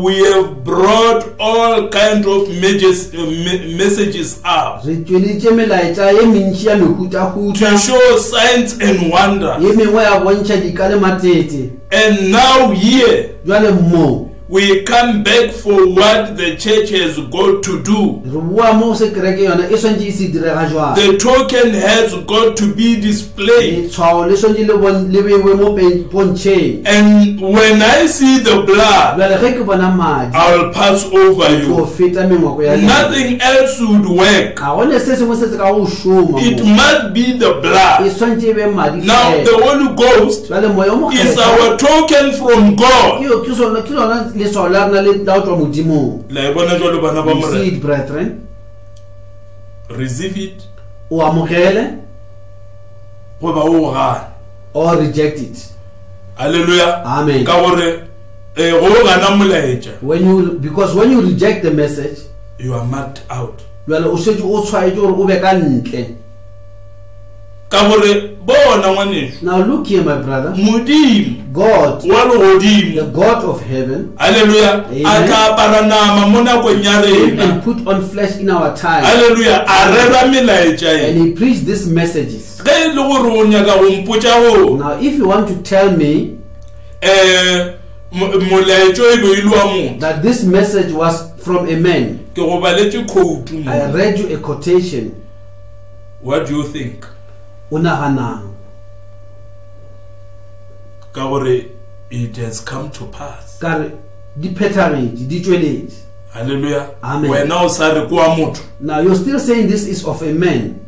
We have brought all kind of messages up re tsweletse melaetsa ye mentši ya mehutahuta to show signs and wonders. ye mengwe ya bontšha dika le matete And now here jwale mo we come back for what the church has got to do. re bua mo se kereke yona e swantse e se direga jwa The token has got to be displayed. letshwao le swantse le beiwe mo pontšheng And when I see the blood, jwale ge ke bona madi I'll pass over go you. feta mengwako ya lena. Nothing else would work. ga gone se sengwe se se ka go šoma It mo. must be the e blood. swantse e be madi Now fela. the Holy Ghost jwale moya o is mokgetha our token from God. ke lona letshwao la rena le la o tswa modimong La bona jwalo bana ba You see morena. it, brethren Receive it. o amogele Go ba o gana. or reject it. Hallelujah. Amen. Ka gore go gana molaetša. Because when you reject the message You are marked out. jwale o šetše o tshwaetše gore o be ka ntle. Ka gore bona ngwaneso. Now look here, my brother. Modimo God, wa the legodimo. God of heaven, Hallelujah. Amen. A tla apara nama mo nakong ya came rena. and put on flesh in our time, Hallelujah. A rera melaetša and e. he preached these messages. Ge e le gore o nyaka go mpotša go Now if you want to tell me molaetša e be e le wa motho, that this message was from a man, ke go baletše quote mo. I read you a quotation. What do you think? O naganang? Ka gore it has come to pass. Ka re di phethagetše di tšweletše. Hallelujah. Amen. Wena o sa re ke wa motho. Now you're still saying this is of a man.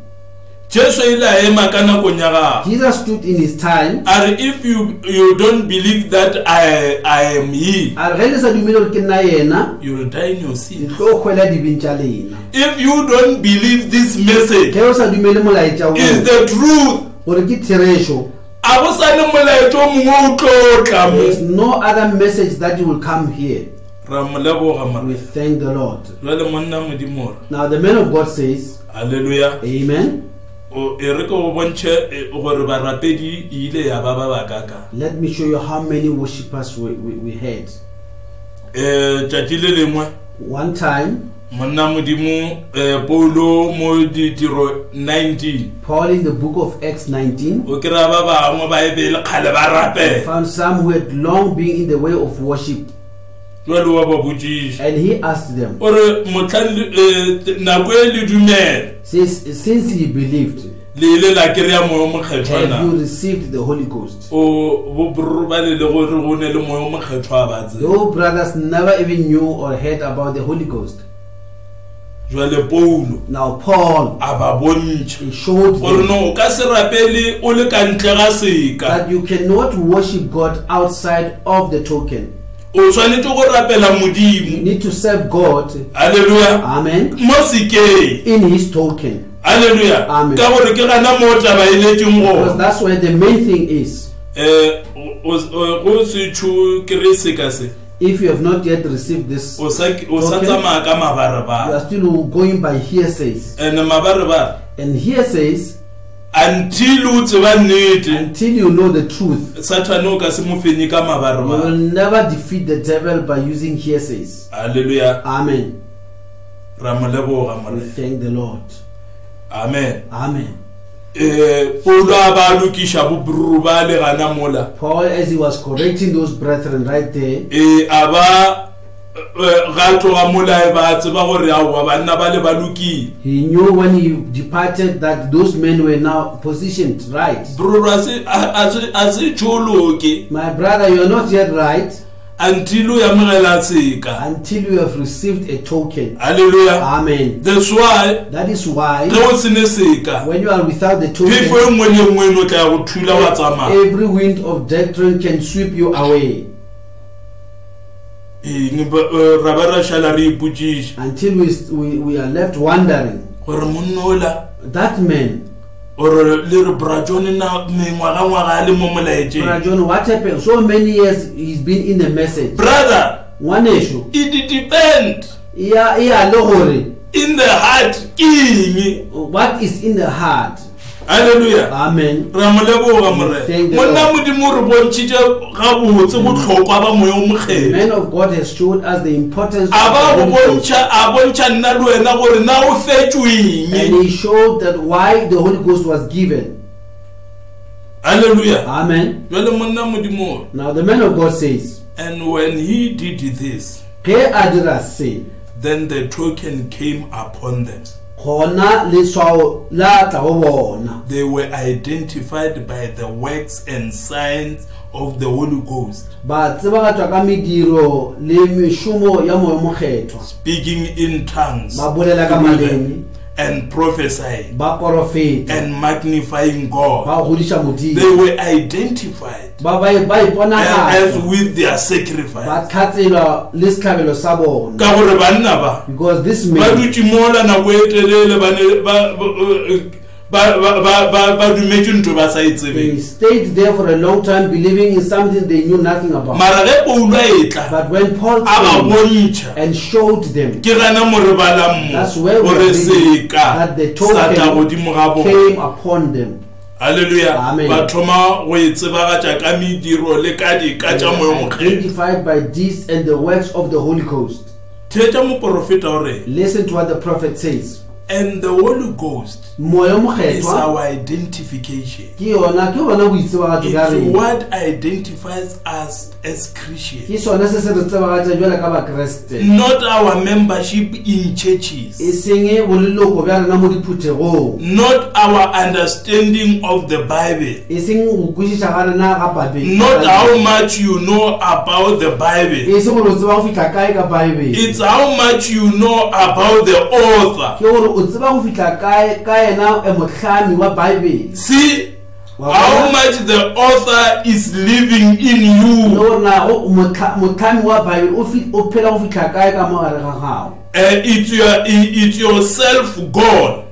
Jesu ile a ema ka nakong ya gagwe. Jesus stood in his time. Are if you don't believe that I am he, A re ge le sa dumele gore ke nna yena, you will die in your le sin. tlo kgwela dibeng tša lena. If you don't believe this message Ge o sa dumele molaetša is o the truth, gore ke therešo, a go sa le molaetša o mongwe o tlo tla mo. there is no other message that will come here. Ra mo leboga We mare. thank the Lord. Jwale monna modimo re. Now the man of God says, Hallelujah. Amen. O e re ke go bontšhe gore barapedi e ile ya ba bakaka. Let me show you how many worshippers we had. Tšatši le lengwe One time, monna modimo Paulo mo ditiro 19 Paul in the book of Acts 19 o kry-a ba bangwe ba e be le kgale ba rapela found some who had long been in the way of worship, jwale wa ba botšiša and he asked them, ore nako e le dumela since he believed, le ile la kry-a moyo mokgethwa have you na received the Holy Ghost? o bobruru ba le le gore go ne le moyo mokgethwa a batse Your brothers never even knew or heard about the Holy Ghost. jwale Paulo Now Paul, a ba bontšha he showed gore them no o ka se rapele o le ka ntle ga seka that you cannot worship God outside of the token. o tshwanetse go rapela You modimo. need to serve God, Hallelujah. amen, Mo sekeng. in his token. Hallelujah. Amen. Ka gore ke gana mo taba e letseng Because go that's where the main thing is. go se tsho kry seka se If you have not yet received this, o sa Okay. tsamaya ka you mabarebare are still going by hearsays. and mabarebare And hearsays, until o tseba nnete until you know the truth, Satan o ka se mo fenye ka you will mabarebare. never defeat the devil by using hearsays. Hallelujah. Amen. Ra mo leboga We more. thank the Lord. Amen. Amen. Paulo a ba lokiša bobruru ba le gana mola Paul, as he was correcting those brethren right there, a ba ga tloga mola ba tseba gore aowa banna ba le ba lokile he knew when he departed that those men were now positioned right. bruru a se tšoloke My brother, you are not yet right until o yamogela seka. until you have received a token. Hallelujah. Amen. That's why That is why ge o sene seka when you are without the phefo e token, nngwe le nngwe eno tla ya go thula wa tsamaya every wind of doctrine can sweep you away ra ba ra šala re ipotšiša until we are left wondering. gore monna ola That man, or le bra John na mengwaga le mo molaetse. Brother John, what happened? So many years he's been in the message. Brother, it depends. In the heart, king. What is in the heart? Hallelujah. Amen. The man of God has showed us the importance of and he showed that why the Holy Ghost was given. Hallelujah. Amen. Now the man of God says, and when he did this, then the token came upon them. They were identified by the works and signs of the Holy Ghost, speaking in tongues, and prophesying and magnifying God. They were identified as with their sacrifice. Because this man, they stayed there for a long time believing in something they knew nothing about. But when Paul came and showed them, that's where we read that the token came upon them. Hallelujah. Amen. Identified by this and the works of the Holy Ghost. Listen to what the prophet says. And the Holy Ghost is our identification. It's what identifies us as Christians. Not our membership in churches. Not our understanding of the Bible. Not how much you know about the Bible. It's how much you know about the author. See how much the author is living in you. It's yourself, God.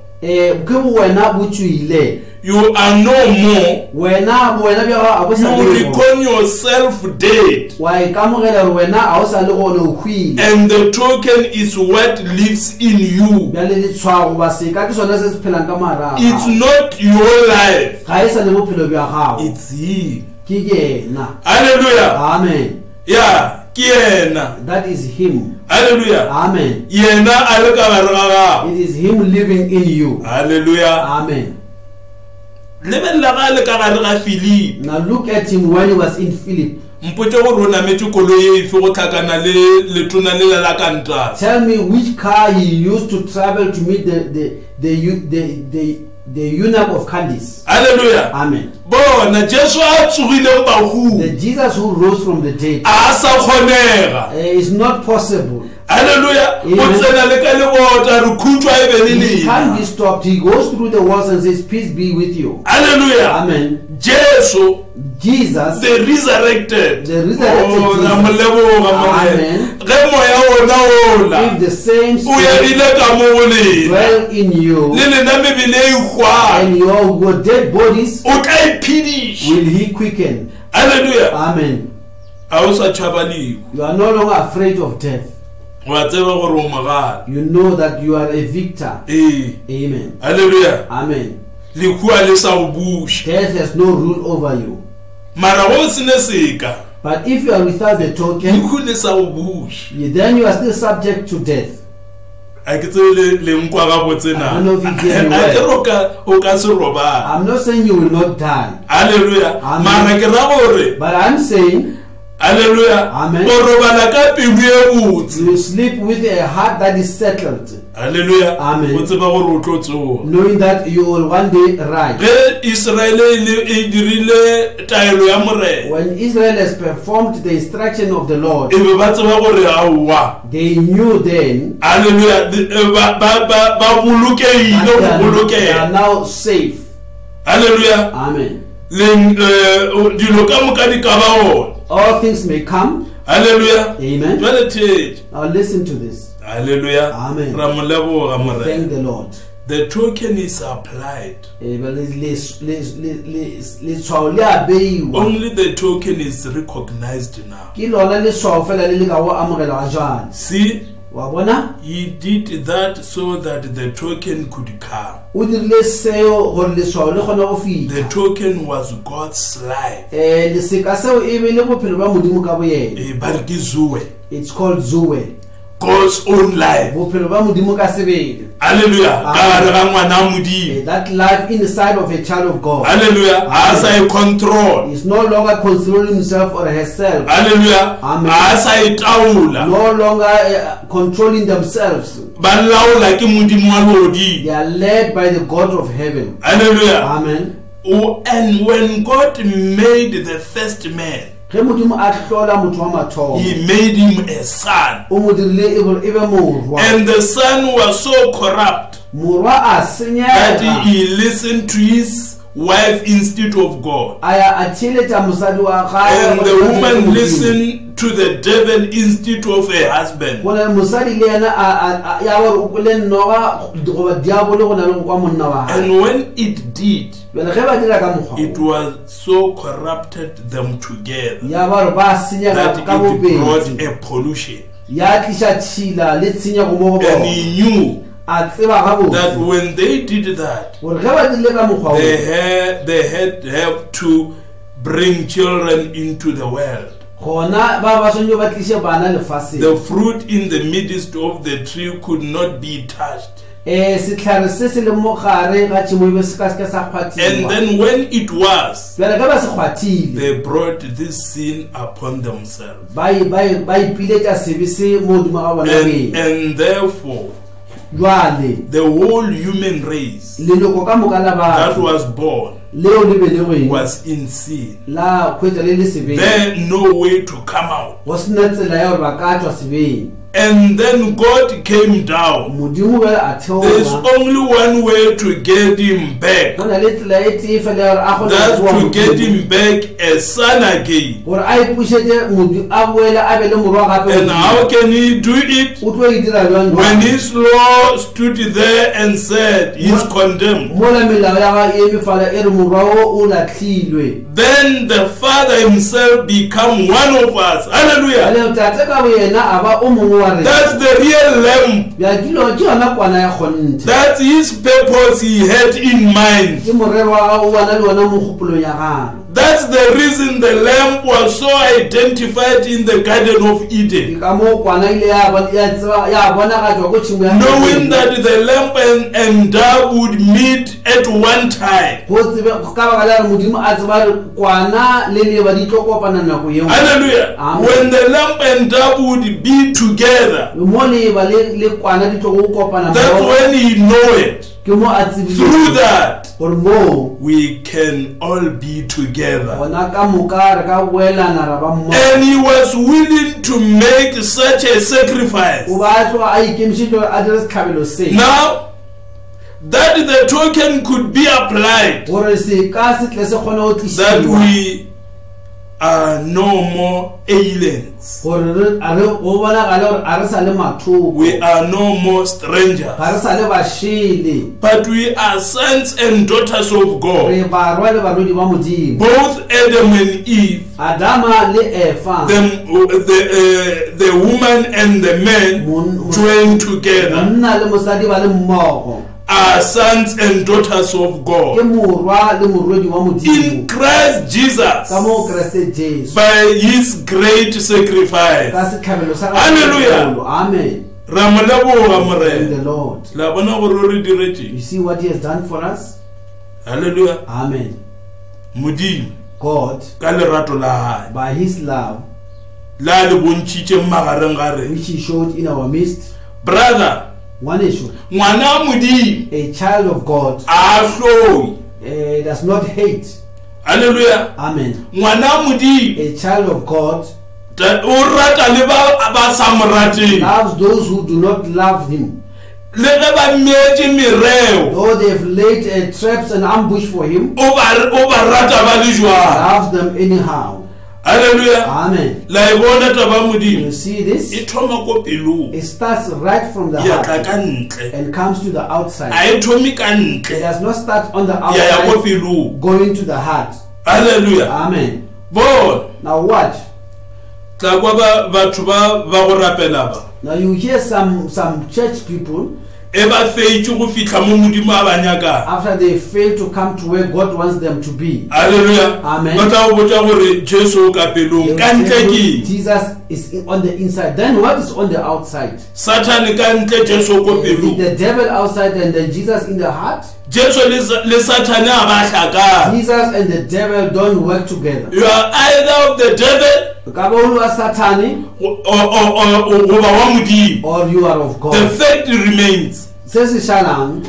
You are no more. You reckon yourself dead. And the token is what lives in you. It's not your life. It's Him. Hallelujah. Amen. Yeah. That is Him. Hallelujah. Amen. It is Him living in you. Hallelujah. Amen. Now look at him when he was in Philip. Tell me which car he used to travel to meet the eunuch of Candace. Hallelujah. Amen. The Jesus who rose from the dead is not possible. Hallelujah. He can't be stopped. He goes through the walls and says, peace be with you. Hallelujah. Amen. Jesus, the resurrected. Jesus. Amen. If the same Spirit dwell in you, and your dead bodies, will He quicken? Hallelujah. Amen. You are no longer afraid of death. You know that you are a victor. Amen. Hallelujah. Amen. Death has no rule over you. But if you are without the token, then you are still subject to death. I don't know if you hear me well. I'm not saying you will not die. Hallelujah. Amen. But I'm saying, hallelujah. Amen. You sleep with a heart that is settled. Hallelujah. Amen. Knowing that you will one day rise. When Israel has performed the instruction of the Lord, they knew then, hallelujah, they are now safe. Hallelujah. Amen. All things may come. Hallelujah. Amen. Now listen to this. Hallelujah. Amen. We thank the Lord. the token is applied. letshwao le a beiwa Only the token is recognized now. ke lona letshwao fela le le ka go amogela ga jane See, wa bona he did that so that the token could come. o dirile seo gore letshwao le kgone go The fitlha token was God's life. leseka seo e be le bophelo ba modimo ka boyena Barkizuwe, it's called Zoe God's own life. bophelo ba modimo ka sebele Hallelujah. Ka gare ga ngwana Modimo. that life inside of a child of God Hallelujah. As I control. is no longer controlling himself or herself, Hallelujah. Amen. As I taula. no longer controlling themselves. Ba laola ke Modimo wa lodi. They are led by the God of heaven. Hallelujah. Amen. Oh, and when God made the first man, Ge modimo a hlola motho wa mathomo he made him a son. o mo dirile e be morwa And the son was so corrupt morwa a that senyega he listened to his wife instead of God. aya a theletša mosadi wa And the woman gagwe listened to the devil instead of her husband. gona mosadi le yena ya gore o kwele nnoga goba diabole go na le go kwa monna wa gae And when it did, bjale ge ba dira ka mokgwa it was so corrupted them together ya ba re ba senyega that ka it brought bobedi a pollution. ya tliša tšhila le tshenyego mo go And bona he knew a tseba that gabotse when they did that, gore ge ba dirile ka mokgwa o they had have to bring children into the world. gona ba swantse ba tliše bana lefaseng The fruit in the midst of the tree could not be touched. setlhare se se le mo gare ga tšhimo ebe se ka se sa And kgwathiwa then when it was, bjale ge ba se kgwathile they brought this sin upon themselves. ba ipiletša sebe se mo godimo ga bona beng And therefore, jwale the whole human race leloko ka moka la that batho was born leo le belegweng was in sin. la kgwetša le le sebeng There no way to come out. go sena tsela ya gore ba ka tswa sebeng And then God came down. modimo bjale a There's theoga only one way to get him back. go na le tsela e tee fela ya gore a kgone That's go boa to get modimo. him back a son again. gore a ipušetše a boele a be le morwa gape And modimo. how can he do it? o tlo e dira jwang When jwang? his law stood there and said he's condemned, mola melao ya ga e mefala e re morwa o o latlhilwe then the Father himself become one of us. Hallelujah. ale tate ka bo yena a ba o mongwe wa rena That's the real lamb. bja dilo ke yona kwana ya kgonte That's his purpose he had in mind. ke morero wa gago o bana le wona mo kgopolong ya gano That's the reason the lamb was so identified in the Garden of ke Eden. ka moo kwana ile ya bonagatswa ko tšhimo ya Knowing that the lamb and dove would meet at one time. go tsebe ka baka la re modimo a tseba re kwana le leba di tlo kopana nako ye nngwe. Hallelujah. Amen. When the lamb and dove would be together, mo leba le kwana di tlo go kopana that's mmogo. when he know it. ke mo a Through tsebile that, gore moo we can all be together. gona ka moka re ka boelana ra ba mmogo And he was willing to make such a sacrifice. o ba tloga a ikemišitše gore a dire setlhabelo se Now, that the token could be applied, gore se ka se tle se kgone go that tlišiwa we are no more aliens. gore go bonagale gore a re sa le mathoko We are no more strangers. ga re sa le bašele But we are sons and daughters of God. re barwa le barodi ba modimo Both Adam and Eve, adama le efa the woman and the man joined together, monna le mosadi ba le mmogo are sons and daughters of ke God. morwa le morwedi wa modimo In Christ Jesus, ka moo keresete jesu by his great sacrifice. ka setlhabelo sa Hallelujah. gagolo. amen Ramalaboga in morena. the lord La bona gore re you diretse. see what he has done for us Hallelujah. amen Modimo god ka lerato la hae by his love la le bontshitse magareng ga re. which he showed in our midst Brother, one issue ngwana modimo a child of god a hloi. does not hate Hallelujah. amen Ngwana modimo a child of god o rata le ba sa mo rateng. loves those who do not love him Le ge ba metse mereo though they have laid traps and ambush for him o ba rata ba le jwang. loves them anyhow Hallelujah. Amen. La e bona taba modimo You see this? e thoma ko pelong It starts right from the ya tla heart ka ntle and comes to the outside. a e thomi ka It ntle does not start on the ya ya ko outside, pelong. going to the heart. Hallelujah. Amen. Bona Now watch. tla kwa batho ba go rapela ba Now you hear some church people, e ba feitse go fitla mo modimo a ba nyaka. after they fail to come to where God wants them to be, Hallelujah. Amen. Ba tla go botsa gore Jesu o ka they pelong will ka tell ntle you ke Jesus is on the inside. Then what is on the outside? Satan ka ntle Jesu ko Is it pelong. the devil outside and then Jesus in the heart? Jesu le Satan a ba hlakana. Jesus and the devil don't work together. You are either of the devil Ka ba o wa Satani or goba wa modimo. or you are of The God. fact remains Se se shalang,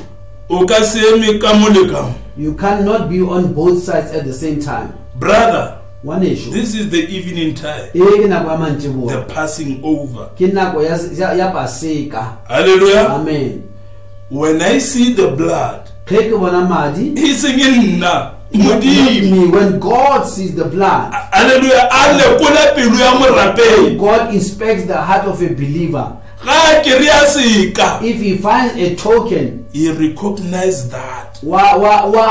o ka se eme ka mo le ka mo. you cannot be on both sides at the same time. Brother, One issue. this is the evening time, E ke nako ya the mantsiboa. passing over. Ke nako ya Paseka. Hallelujah. Amen. When I see the blood, Ge ke bona madi, e seng e nna not modimo. me, when God sees the blood, Hallelujah. A lekola pelo ya morapeng. God inspects the heart of a believer. Ga ke re a seka, If he finds a token, he recognize that wa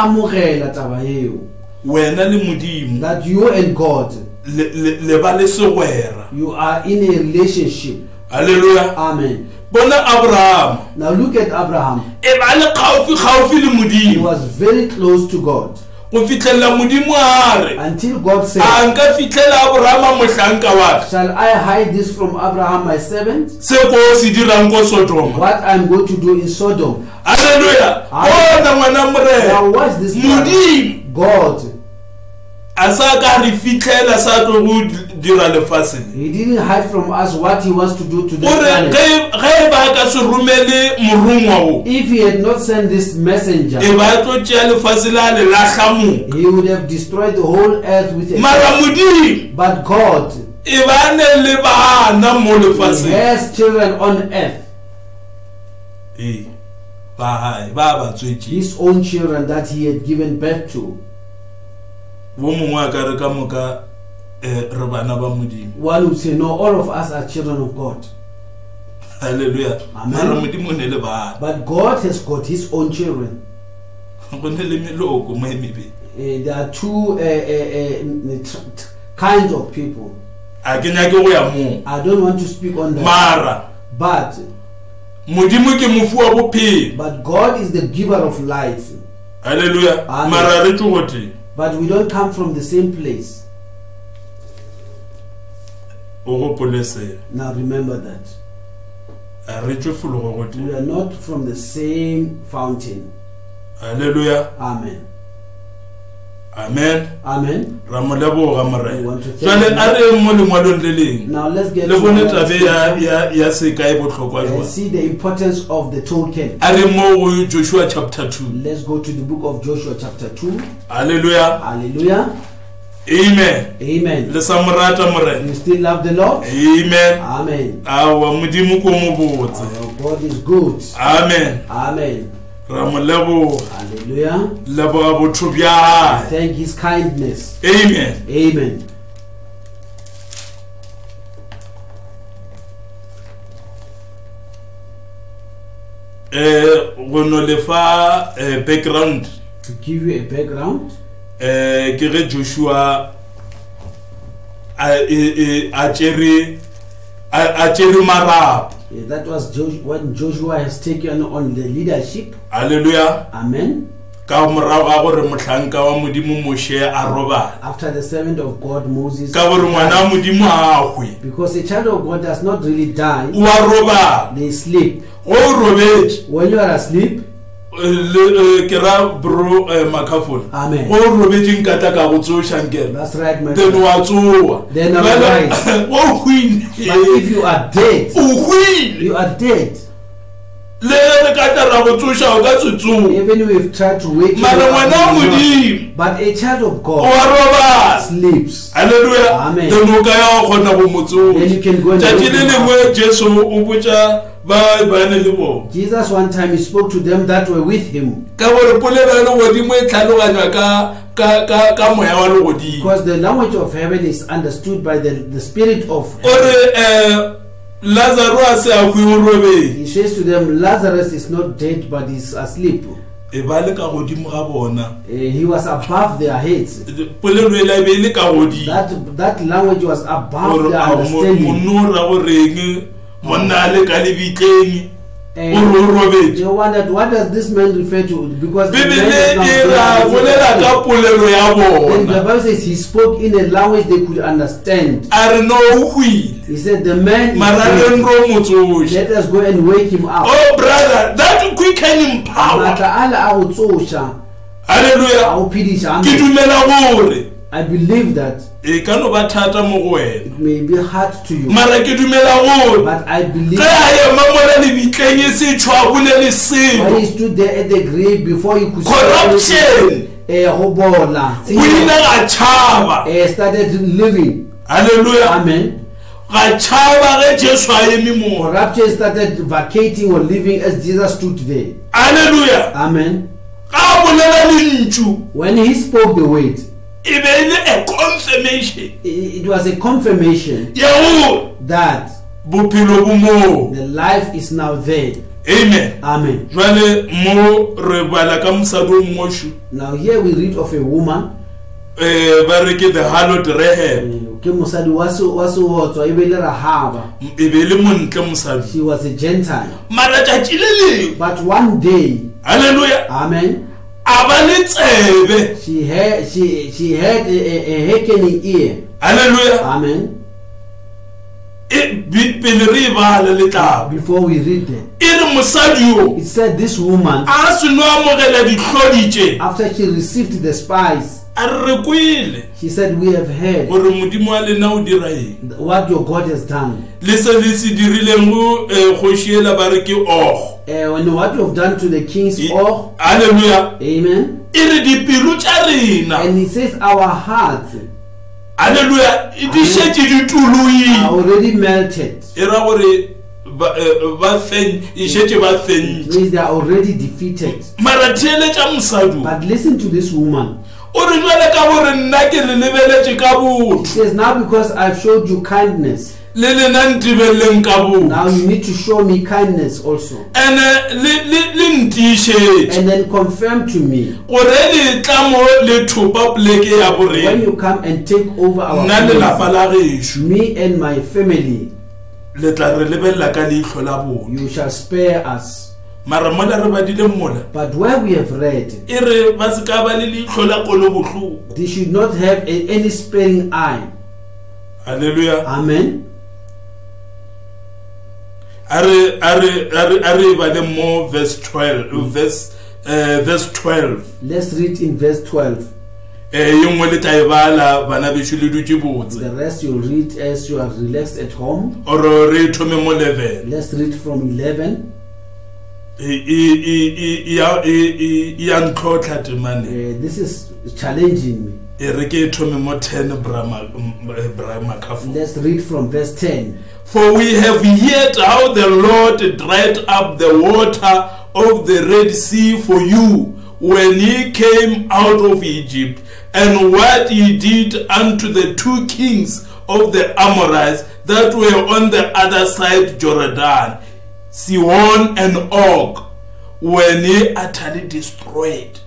amogela taba eo, wena le modimo that you and God, le ba le segwera. you are in a relationship. Hallelujah. Amen. Bona Abraham Now look at Abraham. e ba le gaufi le He modimo was very close to God go fitlhela modimo a re until God said, a nka fitlhela Abraham mohlanka wa ka shall I hide this from Abraham my servant? se ko se dirang ko Sodoma. What I'm going to do in Sodom. Hallelujah. Bona ngwana morena Now watch this. modimo God, a sa ka re fitlhela sa tlo go dira lefatshe le. he didn't hide from us what he wants to do to the Ore planet. ge ba ka se romele morongwa o If he had not sent this messenger, e ba tlo tšea lefatshe le a le latlha mo. he would have destroyed the whole earth with a Mara modimo But God, e ba ne le bana mo he lefatsheng. has children on earth, Ba hae ba ba tswetše. his own children that he had given birth to. Bo mongwe a ka re ka moka re bana ba modimo. One would say, no, all of us are children of God. Hallelujah. Amen. Mara modimo o ne le bana. But God has got his own children. Go ne le meloko mo e mebe. There are two kinds of people. A ke nyake go ya mo. I don't want to speak on that. Mara But modimo ke mofu wa bophelo. God is the giver of life. Hallelujah. Amen. Mara re tlogote But we don't come from the same place. o gopole se. Now remember that. A re tlo fologo gote. We are not from the same fountain. Hallelujah. Amen. Amen. Amen. Ra mo leboga We morena. want to thank Jwale you. a re mo lengwalong le leng. Now let's get Le to bone our tabe scripture ya se kae botlhokwa and jwa. see the importance of the token. A re mo go Joshua chapter 2. Let's go to the book of Joshua chapter 2. Hallelujah. Hallelujah. Amen. Amen. Le sa morata morena. You still love the Lord? Amen. Amen. Awa modimo ko mo botse. Our God is good. Amen. Amen. Ra mo leboga. Hallelujah. Leboga botho bja hae. Thank his kindness. Amen. Amen. Go no le fa background. To give you a background, Ke ge Joshua a tšere marapo. that was when Joshua has taken on the leadership. Hallelujah. Amen. Ka morago ga gore mohlanka wa modimo moshe a robala. After the servant of God Moses, Ka gore ngwana wa modimo a hwe. because a child of God does not really die, O a robala. they sleep. Go robetse. When you are asleep, Ke ra bro Makafona. Amen. Go robetse nkata ka go tsoša That's right, my then friend. wa tsoa. Then I'm right. O hwile. But if you are dead, O hwile. you are dead. le re ka tla ra go tsoša o ka se tsoga Even we've tried to wake you mara ngwana wa up, modimo but a child of o God wa robala sleeps. haleluya Amen. then o ka ya go kgona go mo Then you can go and tšatši wake le him lengwe jesu o botša ba ne le bona Jesus one time he spoke to them that were with him, ka gore polelo ya legodimo e tlhaloganywa ka moya wa legodimo because the language of heaven is understood by the spirit of o heaven. re lazarus a hwe o robedi He says to them, Lazarus is not dead but is asleep. e ba le ka godimo ga bona He was above their heads. polelo e la e be e le ka godimo That language was above gore their a understanding. monno o ra goreng monna a le ka lebitleng o And re o robedi they wondered, what does this man refer to? Because the man bibele is now e ra dead. bolela ka polelo ya Then the bona Bible says he spoke in a language they could understand. a re no o hwile He said, the man is mara dead. reng ro motsoša Let us go and wake him up. oh brother that quickening power Matla ala a go tsosha, a haleluya go phedisha. ke Amen. dumela gore I believe that e ka no ba thata mo go wena it may be hard to you, mara ke dumela gore but I believe ge a ema mola lebitleng e se tšhwabole le when selo he stood there at the grave before he could corruption go bola, go ile ga tšhaba started living. haleluya Amen. ga tšhaba ge jesu a eme mo Corruption started vacating or living as Jesus stood there. haleluya Amen. ga bolela lentšu When he spoke the word, e be e le a confirmation it was a confirmation ya gore that bophelo bo moo the life is now there. amen Amen. jwale mo re bala ka mosadi o mmošu Now here we read of a woman, ba re ke the harlot rehab ke mosadi wa seotswa, e be le Rahaba. e be e le montle mosadi She was a Gentile. mara tšatši le leng But one day, haleluya amen, a ba le tsebe she had a hearkening ear. haleluya Amen. pele re e bala le tlabo Before we read that, e re mosadi yo it said this woman, a se no amogela ditlhodi tše after she received the spies, a re kwele she said, we have heard gore modimo a lena o dira eng what your God has done. le se le se dirileng go kgoši ela ba re ke ogo And what you have done to the kings of, haleluya amen. e re dipelo tša rena And he says our hearts haleluya di šetše di are toloile already melted. e ra gore e šetše ba It fentše means they are already defeated. mara theeletša mosadi But listen to this woman. o re jale ka gore nna ke le lebeletše ka She botho says, now because I've showed you kindness, le lena ntebeleleng ka now botho you need to show me kindness also. and le ntiišetše And then confirm to me gore le tla mo le thopa poleke ya when borena you come and take over our nna lelapa family, la gešo me and my family, le tla re lebelela ka leihlo la botho you shall spare us. mara mola re badileng mola But where we have read, e re ba se ka ba le leihlo la kolo bohloko they should not have any sparing eye. halleluya Amen. a re ba le mo verse 12 verse 12 Let's read in verse 12. ye nngwe le tla e bala bana bešo le dutše botse The rest you'll read as you are relaxed at home. or re thome mo 11 Let's read from 11. ya ntlhotlha temane This is challenging me. e re ke thome mo 10 bra makafo Let's read from verse 10. for we have heard how the Lord dried up the water of the Red Sea for you when he came out of Egypt, and what he did unto the 2 kings of the Amorites that were on the other side Jordan, Sihon and Og, when he utterly destroyed.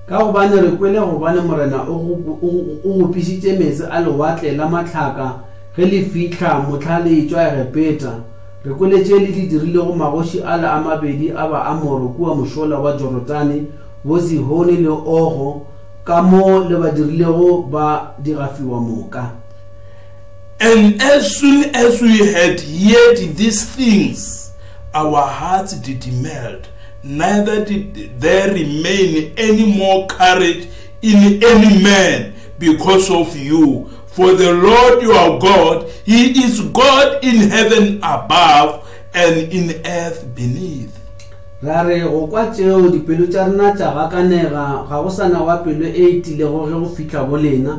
Ka gobane re kwele gobane morena o go pisitše metsi a lewatle la matlhaka ge le fihla motlha le etswa e repeta re kweletše le di dirile go magoši ala a mabedi a ba Amoro kua mošola wa Jorodane bo Sihone le Ogo ka mo le ba dirilego ba digafiwa moka. And as soon as we had heard these things, our hearts did melt, neither did there remain any more courage in any man because of you. For the Lord your God, he is God in heaven above and in earth beneath. ra re go kwa tšeo dipelo tša rena tša gakanega ga go sana wa pelo e itilego ge go fihla bo lena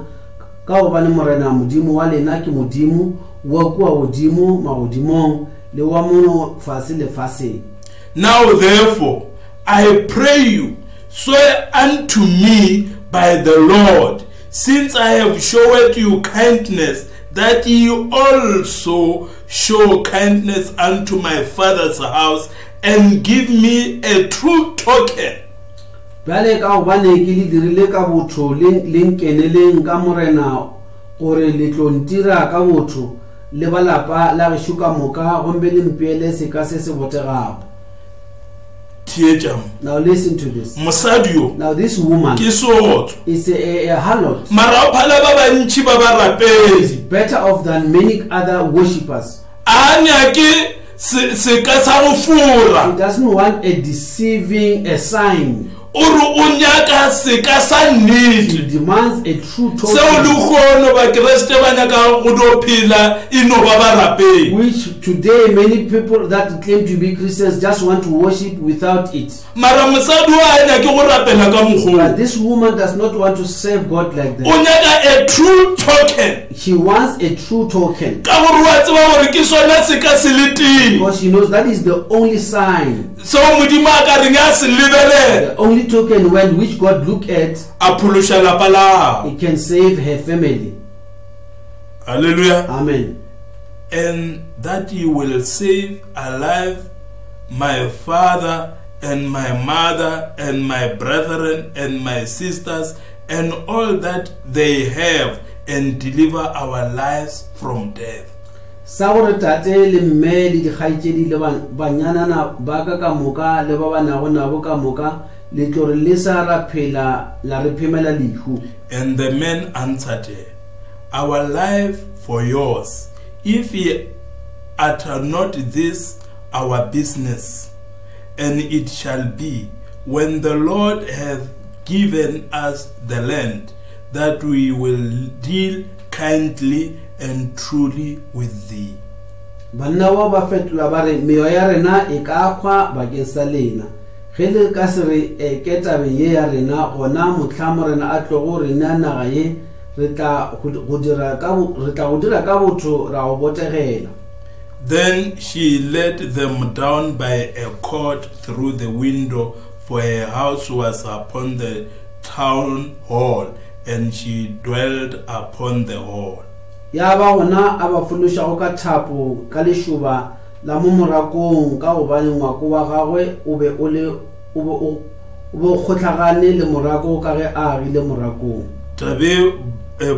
ka gobane morena modimo wa lena ke modimo wa kua godimo magodimong le wa mono fase le faseng. Now therefore I pray you, swear unto me by the Lord, since I have showed you kindness, that ye also show kindness unto my father's house, and give me a true token. Bale ka gobane ke le dirile ka botho le nkeneleng ka morena gore le tlontira ka botho le balapa la ge shuka moka gombe le mpeele se ka se se botegago. Now listen to this. Now this woman is a harlot. Is better off than many other worshippers. She doesn't want a deceiving sign. She demands a true token, which today many people that claim to be Christians just want to worship without it. But this woman does not want to serve God like that. A true token. She wants a true token because she knows that is the only sign, the only token when which God look at, it can save her family. Hallelujah. Amen. And that you will save alive my father and my mother and my brethren and my sisters and all that they have, and deliver our lives from death. Saure tate le mme le dikgaitšedi le banyanana ba ka ka moka le ba ba nago nabo ka moka le tlo re le sa ra phela la re phemela lehu. And the man answered her, our life for yours, if ye utter not this our business. And it shall be, when the Lord hath given us the land, that we will deal kindly and truly with thee. Banna wa ba fetula ba re meo ya rena e ka khwa bakeng sa lena ge le ka se re eketabe ye ya rena gona motlhamo rena a tlogo rena naga ye re tla go dira ka botho ra go botegela. Then she led them down by a cord through the window, for her house was upon the town hall, and she dwelled upon the hall. Ya ba gona a ba folosha go ka thapo ka leshuba la mo morakong ka gobane ngwako wa gagwe o be o khotlagane le morako ka ge a rile morakong. Tabe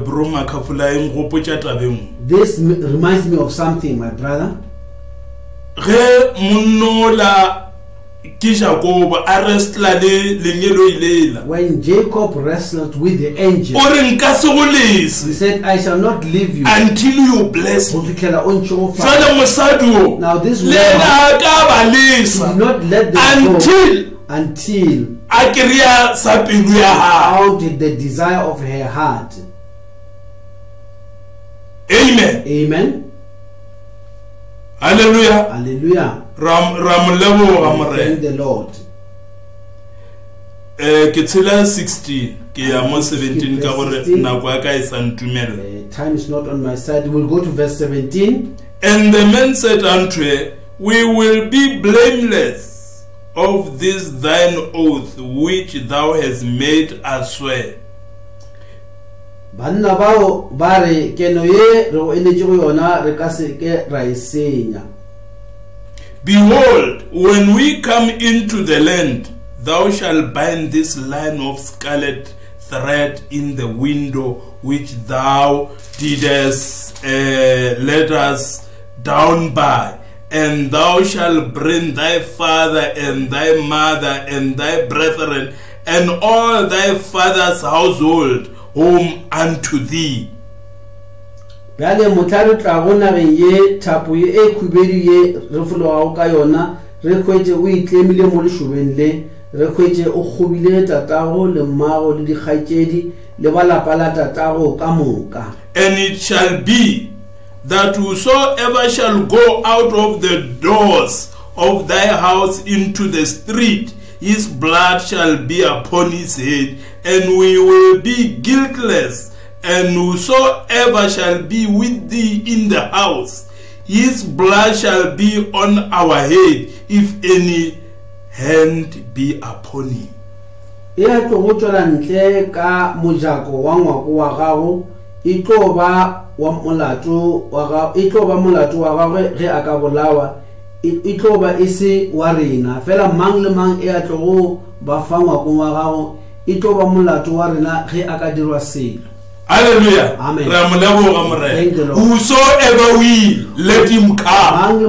broma kafula eng go potsa tabeng. This reminds me of something, my brother. Ge monnola when Jacob wrestled with the angel, he said, I shall not leave you until you bless me. Now this woman did not let them go until out the desire of her heart. Amen. Amen. Hallelujah. Hallelujah. Thank the Lord. Ketila 16 ke ya mo 17 ka gore nako ya ka e santumela. Time is not on my side. We'll go to verse 17. And the man said unto her, we will be blameless of this thine oath which thou hast made us swear. Banna bao bare keno ye re o eletse go yona re ka se ke ra isenya. Behold, when we come into the land, thou shalt bind this line of scarlet thread in the window which thou didst let us down by, and thou shalt bring thy father and thy mother and thy brethren and all thy father's household home unto thee. Bale motlare tla gona re ye thapo ye e khubedi ye re fologa ka yona re khwetse o itlemile mo leshobeng le re khwetse o khubile tatago le mmago le dikgaitšedi le balapa la tatago ka moka. And it shall be that whosoever shall go out of the doors of thy house into the street, his blood shall be upon his head, and we will be guiltless. And whosoever shall be with thee in the house, his blood shall be on our head, if any hand be upon him. Ya tlo go tswela ntle ka mojako wa ngwako wa gago e tlo ba wa molato wa gago e tlo ba molato wa gago ge a ka bolawa e tlo ba e se wa rena fela mang le mang e a tlo go ba fa ngwako wa gago e tlo ba molato wa rena ge a ka dirwa selo. Hallelujah. Amen. Thank the Lord. Whosoever will, let him come. Amen.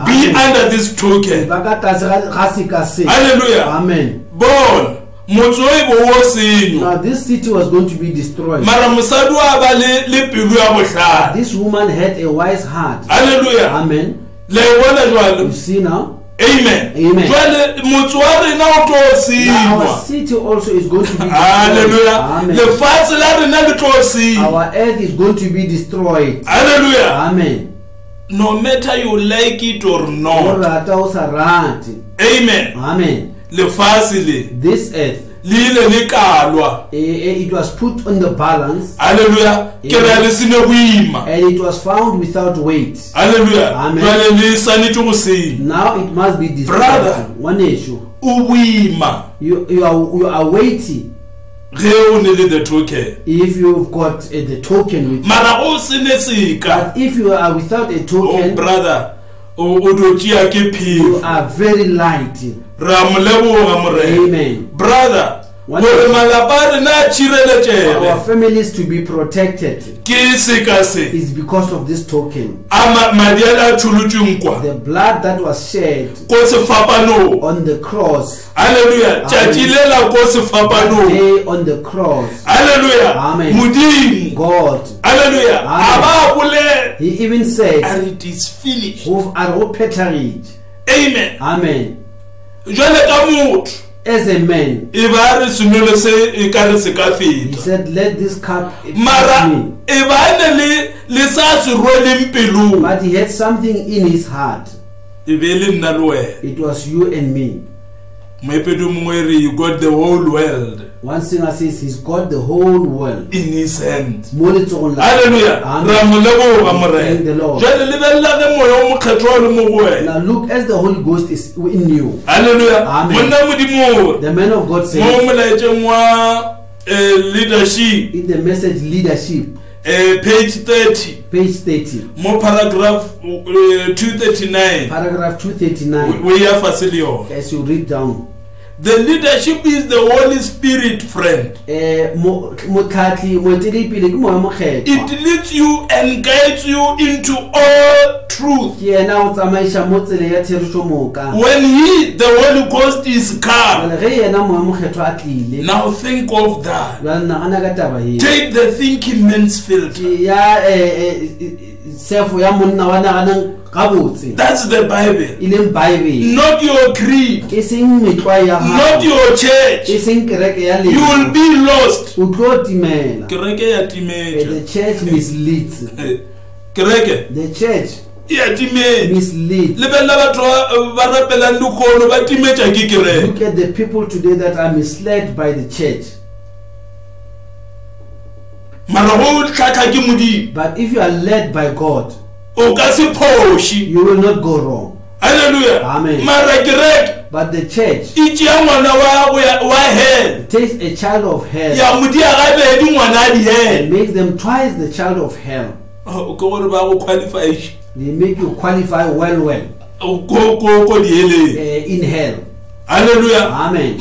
Be under this token. Hallelujah. Amen. Born. Now this city was going to be destroyed. This woman had a wise heart. Hallelujah. Amen. You see now? Amen. Amen. Now our city also is going to be destroyed. Hallelujah. Amen. Our earth is going to be destroyed. Hallelujah. Amen. No matter you like it or not. Amen. Amen. This earth, it was put on the balance. Hallelujah. And it was found without weight. Hallelujah. Amen. Now it must be destroyed. Brother, one issue. You are weighty. The token. If you've got the token with you. But if you are without a token, brother, you are very light. Amen. Brother, our families to be protected is because of this token. The blood that was shed on the cross. Hallelujah. That day on the cross. Hallelujah. Amen. God. Hallelujah. Amen. He even said, and it is finished. Amen. Amen. As a man, he said, let this cup pass me. But he had something in his heart. It was you and me. You got the whole world. One singer says he's got the whole world in his hand. Hallelujah. Amen. Thank the Lord. Now look, as the Holy Ghost is in you. Hallelujah. Amen. The man of God says leadership. In the message leadership, page 30. Page 30. More paragraph 239. Paragraph 239. We have facilio. As you read down. The leadership is the Holy Spirit, friend. It leads you and guides you into all truth. When He, the Holy Ghost, is come, now think of that. Take the thinking man's filter. That's the Bible. Not your creed. Not your church. You will be lost. The church misleads. The church misleads. Look at the people today that are misled by the church. But if you are led by God, you will not go wrong. Hallelujah. Amen. But the church takes a child of hell and makes them twice the child of hell. They make you qualify well in hell. Hallelujah. Amen.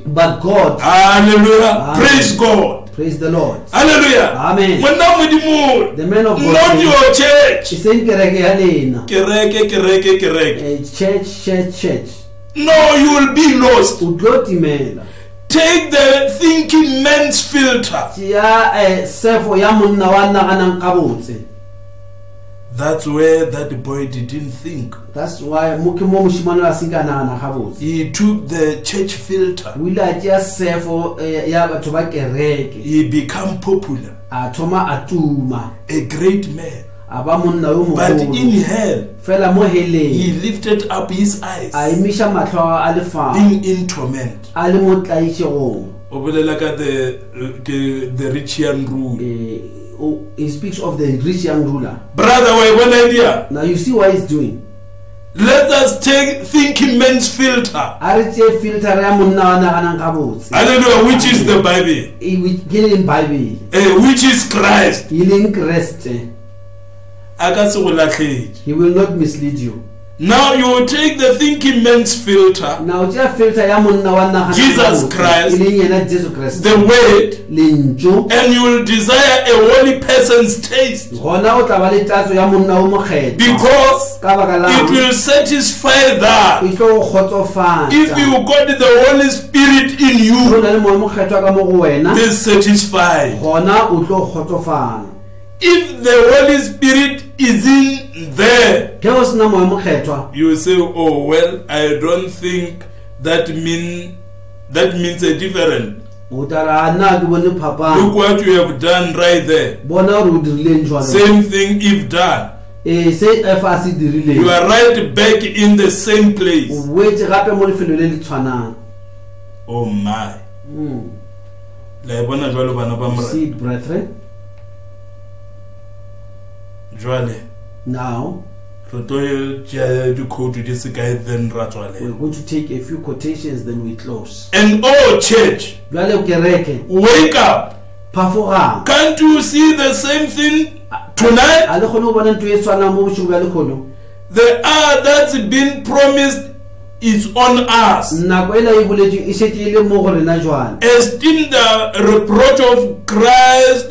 But God. Hallelujah. Amen. Praise God. Praise the Lord. Hallelujah. Amen. The man of God. Not your church. Church. No, you will be lost. Take the thinking man's filter. That's where that boy didn't think. That's why he took the church filter. He became popular. A great man. a ba monna yo But in mogolo hell, fela mo heleng he lifted up his a eyes, emisha matlho a lefa being in torment. a le mo tlaitšegong. O bolela ka the rich young ruler. He speaks of the rich young ruler. Brother, what one idea? Now you see what he's doing. Let us take thinking men's filter. A re tšee filter ya monna wa naganang ka botse. Hallelujah, which is the Bible, Ke leng Bible which is Christ. e leng Kreste. A ka se go latlhetse. He will not mislead you. Now you will take the thinking men's filter, Now tšea filter ya monna wa naganang ka Jesus botse, Christ, e leng yena Jesu Kriste, the word, lentšu, and you will desire a holy person's taste, gona o tla ba le tatso ya monna o mokgethwa because ka baka la it will satisfy that. e tlo go kgotsofatsa. If you got the Holy Spirit in Go you, na le moya mokgethwa ka mo go wena, is satisfied. gona o tlo kgotsofala. If the Holy Spirit is in there, Ge o sena moya mokgethwa, you say, oh well, I don't think that means a different. o tla re a nna ke bone Look phapang, what you have done right there. bona gore o dirileng jwalo. Same thing if done. Se f a se dirileng, You are right back in the same place. o boetse gape mo lefelo le le tshwanang. Oh my. La e bona jwalo bana ba You mora. see it, brethren. Jwale Now re tlo tšea di-code di se kae then ra we're tswalela. going to take a few quotations, then we close. And oh church, Jwale kereke, wake up. phafogang. Can't you see the same thing tonight? A le kgone go bona ntho e tshwanang mo bošego bja lekgono. The hour that's been promised is on us. Nako ela e boletsweng e šetse e le mo go rena jwale. Esteem the reproach of Christ,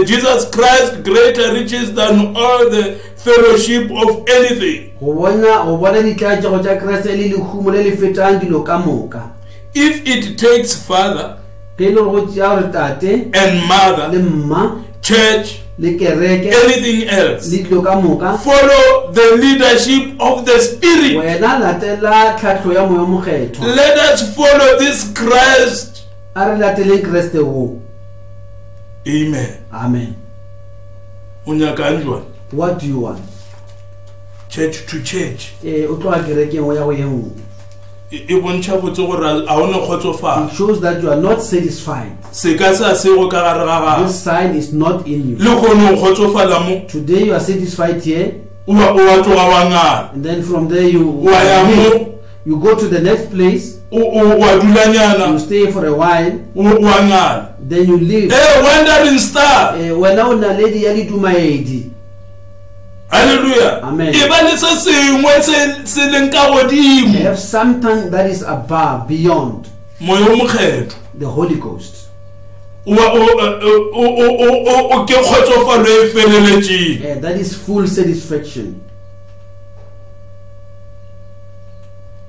Jesus Christ, greater riches than all the fellowship of anything. Go bona ditlaetšego tša Kriste le lehumo le le fetang dilo ka moka. If it takes father Ge e le go tšea gore tate and le mother, mma church, le kereke anything else, le dilo ka moka, follow the leadership of the Spirit. wena latela tlhatlho ya moya mokgethwa. Let us follow this Christ. A re lateleng Kreste wo. Amen. Amen. O nyaka njwa? What do you want? Church to church. O tloga kerekeng o ya go ye nngwe. E bontšha botse gore a o ne kgotsofala. It shows that you are not satisfied. Se ka sa se go ka gare ga gago. This sign is not in you. Le kgone go kgotsofala mo. Today you are satisfied here, O wa tloga wa ngala. and then from there you Wa ya mo. you go to the next place, Wa dulanyana. you stay for a while, Wa ngala. then you leave. Wandering star. Wena o na ledi ya ledumaedi. Hallelujah. Amen. E ba le se sengwe se leng ka You godimo. have something that is above, beyond Moya o mokgetho. the Holy Ghost. O ke kgotsofalo e feleletseng. That is full satisfaction.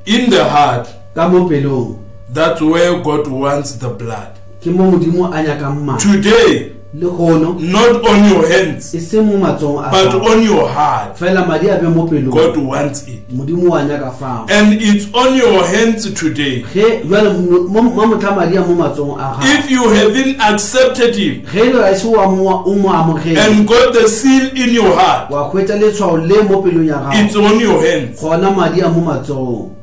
In the heart, Ka mo pelong, that's where God wants the blood. ke mo Modimo a nyakang madi. Today, Le gono not on your hands, e se mo matsong a but gago. on your heart. Fela madi a be mo God pelong. wants it. Modimo wa nyaka fao. And it's on your hands today. Ge jwale mo motla madi a mo matsong a gago. If you haven't accepted Him Ge le ga se o mo amogela, and got the seal in your heart, wa hwetša letshwao le mo pelong ya it's gago, on your hands. gona madi a mo matsong.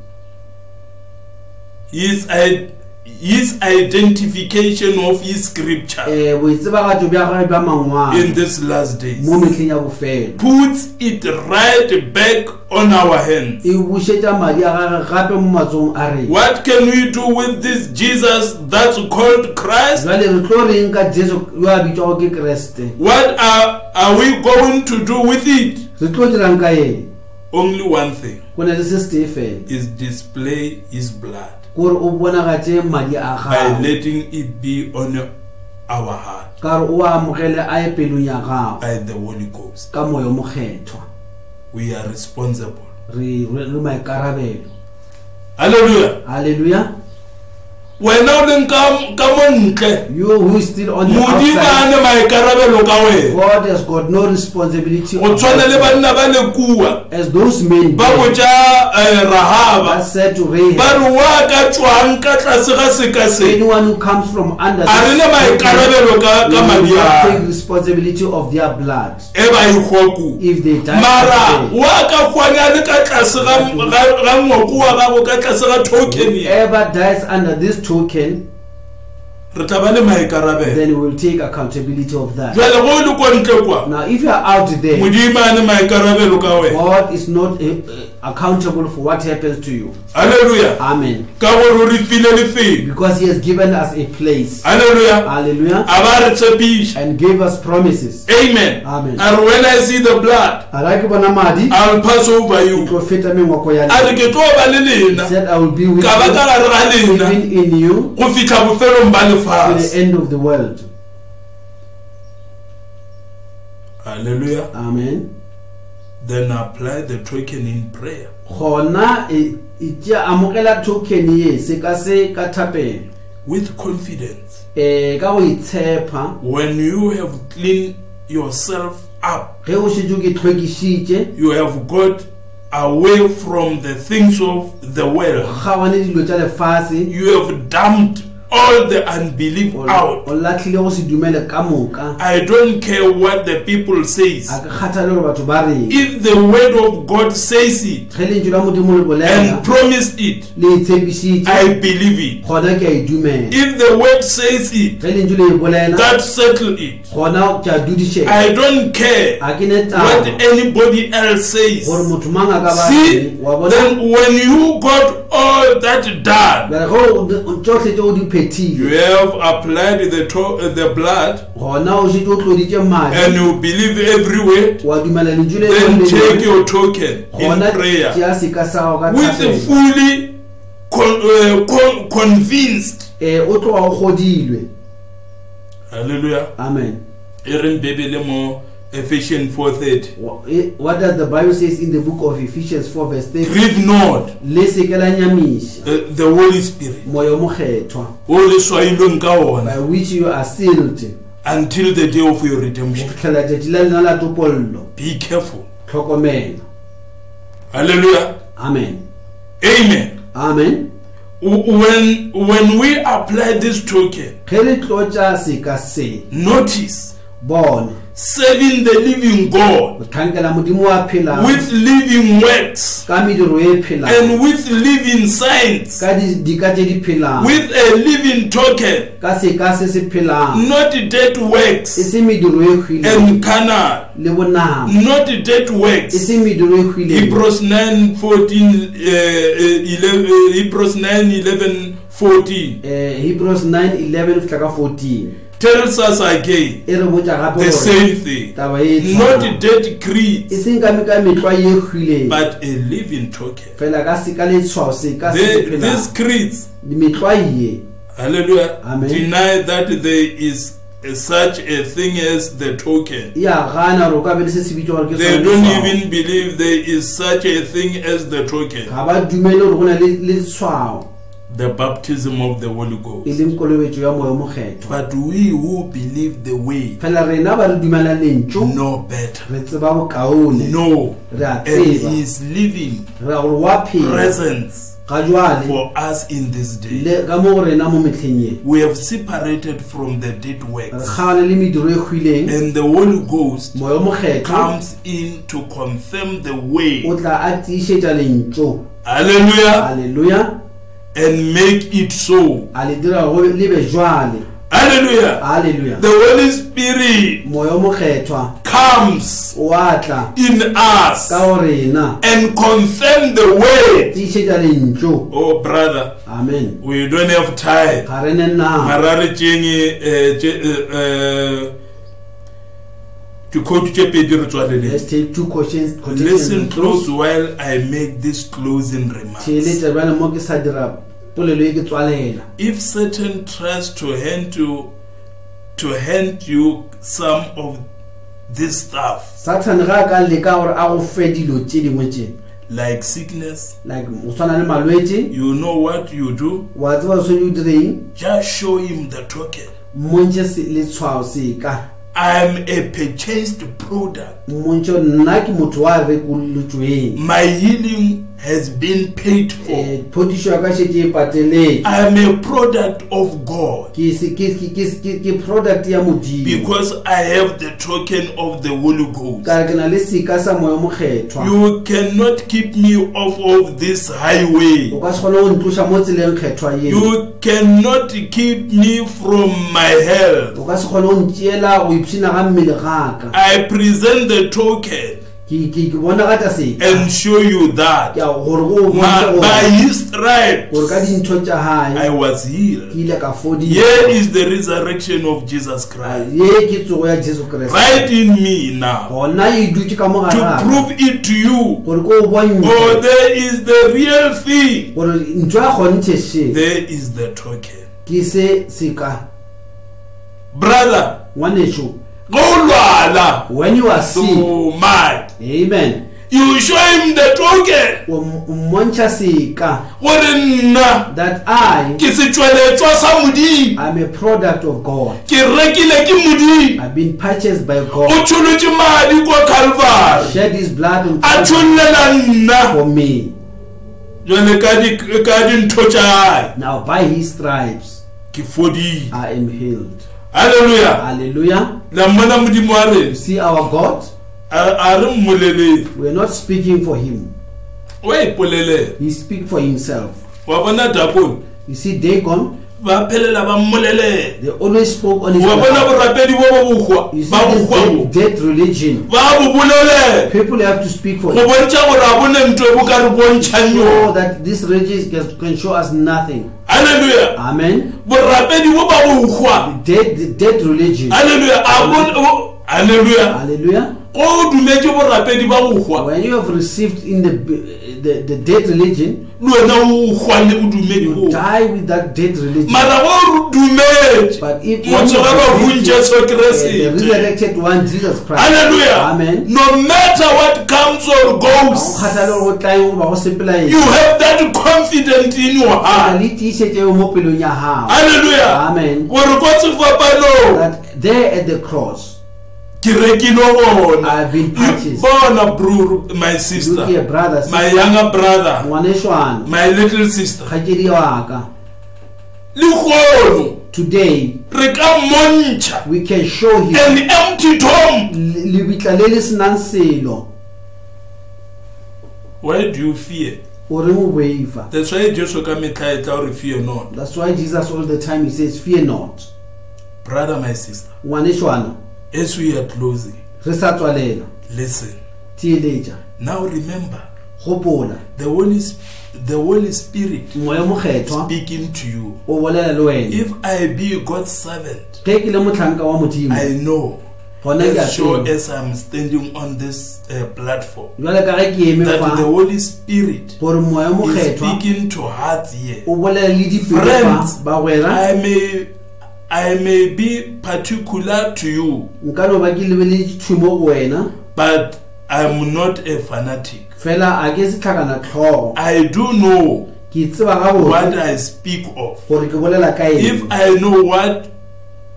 His identification of His scripture Boitsebagatšo bja gagwe bja in mangwalo these last days mo metlheng ya bofelo puts it right back on our hands. e bušetša madi a gagwe gape mo matsong a rena. What can we do with this Jesus that's called Christ? Jwale re tlo reng ka Jesu yo a bitšwago ke Kreste? What are we going to do with it? Re tlo dirang ka eng? Only one thing Go na le se se tee fela, is display His blood kore o bonagatše madi a by gago, letting it be on our heart ka re o amogele a ye pelong ya gago by the Holy Ghost. ka moya o mokgethwa. We are responsible. Re maikarabelo. Hallelujah. Hallelujah. wena o leng ka montle You who is still on the modimo outside, a ne maikarabelo ka wena God has got no responsibility go of tshwana le that. banna ba le kua As those men ba did, botsa Rahaba that said to ba Rahab, re wa ka tswang ka tlase ga seka se anyone who comes from under a re le maikarabelo ka madi will a take responsibility of their blood e ba ikgoku if they die. mara today. wa ka kwanya le ka tlase ga ngoko wa gago ka tlase ga token ye Whoever dies under this token, re tla ba le maikarabelo then we will take accountability of that. jwale go le kwa ntle kwa Now, if you are out there, modimo a ne maikarabelo ka wena God is not accountable for what happens to you. haleluya Amen. ka gore re file lefelo Because He has given us a place. haleluya Hallelujah. a ba re tshepiša And gave us promises. amen Amen. and when I see the blood A ra ke bona madi, I'll pass over ke you tlo feta mengwako ya a re lena. ke tlo ba le He lena said, I will be with ka ba ka you, gare ga lena even in you, go fitlha bofelong ba to the lefase end of the world. haleluya Amen. then apply the token in prayer Gona e tšea amogela token ye se ka se ka thapelo. with confidence Ka go itshepa, when you have cleaned yourself up ge o šetše ke hlwekišitše, you have got away from the things of the world kgawane dilo tša lefase, you have dumped all the unbelief out o lahlile go se dumele ka moka. I don't care what the people says A ke kgathale gore batho ba reng. if the word of God says it Ge lentšu la modimo le bolela, and promised it le itshepišitše, I believe it gona ke a e dumela. if the word says it Ge lentšu le e bolela, that settle it gona ke a dudišega. I don't care A ke ne what taba anybody else says gore motho mang a ka ba see reng, wa bona. then when you got all that done Bjale ge tšohle tšeo di phethile, you have applied the blood gona o šetše o tloditše madi, and you believe every word wa dumela lentšu le then lengwe le take lengwe, your token in gona prayer tšea seka sa gago ka with thapelo. fully convinced O tloga o godilwe. hallelujah Amen. e reng bebele mo Ephesians 4:30 What does the Bible says in the book of Ephesians 4 verse 30? grieve not Le seke la nyamiša the Holy Spirit moya o mokgethwa, o le swailweng ka ona by which you are sealed, until the day of your go redemption fitlhela tšatši la lena la topollo. be careful Tlhokomela. hallelujah Amen. amen Amen. when we apply this token Ge re tlotša seka se, notice bona serving the living God go tlhankela modimo wa phelang with living works ka mediro e phelang, and with living signs ka dika tše di phelang, with a living token ka seka se se phelang, not dead e works se mediro e hwileng and carnal le bonama, not dead e works se mediro e hwileng. Hebrews 9:11-14 Hebrews 9:11 fihla ka 14 tells us again e re botša gape the gore same thing taba e not tshwana. dead E creeds seng ka metlwa ye hwileng, but a living token fela ka seka letshwao se ka se se these phelang. creeds Metlwa ye hallelujah Amen. deny that there is such a thing as the token e a gana gore o ka be le se se bitšwa gore ke they sona don't letshwao. even believe there is such a thing as the token Ga ba dumele gore go na le letshwao, the baptism of the Holy e Ghost leng kolobetšo ya moya o mokgethwa. but we who believe the way Fela rena ba re dumela lentšu, know better re tseba bokaone, know re a and tseba, his living re a gore wa phela presence ga jwale for us in this day le ka mo go rena mo metlheng ye. we have separated from the dead Re works kgabane le mediro e hwileng, and the Holy Ghost moya o mokgethwa comes in to confirm the way o tla a tiišetša lentšu, hallelujah halleluja, and make it so a le dira go le be jwale, hallelujah halleluja. the Holy Spirit Moya o mokgethwa comes o a tla in us ka go rena and confirm the way tiišetša lentšu. oh brother Amen. we don't have time Ga re ne nako. marare tšeng dikhotu tše pedi re tswalele Let's take two questions. listen close while I make this closing remarks. Theeletša bjale mo ke sa dira polelo e ke tswalela. If Satan tries to hand you some of this stuff, Satan ga a ka leka gore a go fe dilo tše dingwe tše, like sickness, like o tshwana le malwetse you know what you do? wa tseba se o direng Just show him the token. montshe letshwao seka I'm a purchased product. montshe nna ke motho wa rekolotsweng My healing has been paid for. phodišo ya ka šetse e pateletse I am a product of God ke product ya modimo because I have the token of the Holy Ghost. ka re ke na le seka sa moya mokgethwa You cannot keep me off of this highway. o ka se kgone go ntloša mo tseleng kgethwa ye You cannot keep me from my health. o ka se kgone go ntšeela go ipšhina ga mmele gaka I present the token ke bona ka tša seka and show you that ke a gore go bontshe by gore his stripes ka dintho tša I gae was healed. ke ile ka Here is the resurrection of Jesus Christ. ye ke tsogo ya jesu kreste Right in me now gona e dutse ka mo to gare prove it to you. gore ko o For bontshe there is the real thing. gore ntho ya kgontšhe she There is the token. ke se seka Brother, ngwanešo go lwala. when you are sick Oh my. amen You show him the token. o mmontšha seka Gore nna that I ke setšweletswa sa modimo. am a product of God. Ke rekile ke modimo. I've been purchased by O God. tšholotše madi kwa Calvary. Shed his blood on A Calvary tšholela nna. for me. Jwale ka dintho tša hae. Now by his stripes Ke fodile. I am healed. Hallelujah. Hallelujah. La mona modimo wa You rena. see our God? A re mmoleleng. We're not speaking for him. Wa ipoleleng. He speaks for himself. Wa bona Dakon. You see Dagon? Ba phelela ba mmoleleng. They always spoke on his Wa bona behalf. borapedi bo bo bogwa. You see Ba bogwa. this dead religion. Ba bo bolele. People have to speak for Go him. bontsha gore a bone ntho e bo ka re bontshang So yona. that this religion can show us nothing. Hallelujah. Amen. Borapedi bo ba bogwa. The dead religion. Hallelujah. Hallelujah. Hallelujah. Go dumetse borapedi ba bogwa. When you have received in the dead religion, Le wena o gwa le bodumedi you bo. die with that dead religion. Mara go dumetse. But if Motho ga ba hunje so the Kriste. resurrected one, Jesus Christ, Hallelujah. Amen. No matter what comes or goes, you have that confidence in your heart. Hallelujah. Amen. Gore ko se fapano. That there at the cross, Ke rekile bona. I've been purchased. Bona bro, my sister. Look here, brother, My sister, younger brother. ngwaneshwana, My little sister. kgakedi wa ka. Le kgono. Today, Re ka montsha. we can show him An empty tomb. lebitla le le senang selo. Why do you fear? O re mo boifa. That's why Jesus ka metla e tla re fear not. That's why Jesus all the time he says, fear not. Brother, my sister. Ngwaneshwana, As we are closing, re sa tswalela, listen. tieleja, Now remember, gopola, the Holy Spirit moya mokgethwa speaking to you. o bolela le wena. If I be God's servant, Ge ke le motlhanka wa modimo, I know, gona ke a as sure tseba. as I'm standing on this platform, Jwale ka ge ke eme that the fa Holy Spirit gore moya is mokgethwa speaking to hearts here. o bolela le dipelo Friends, fa ba gwera. I may be particular to you, Nka no ba ke lebeletse thumo go wena, but I'm not a fanatic. fela a ke se tlhakana tlhogo. I do know Ke tseba ga what botse I speak of. gore ke bolela ka If eng. I know what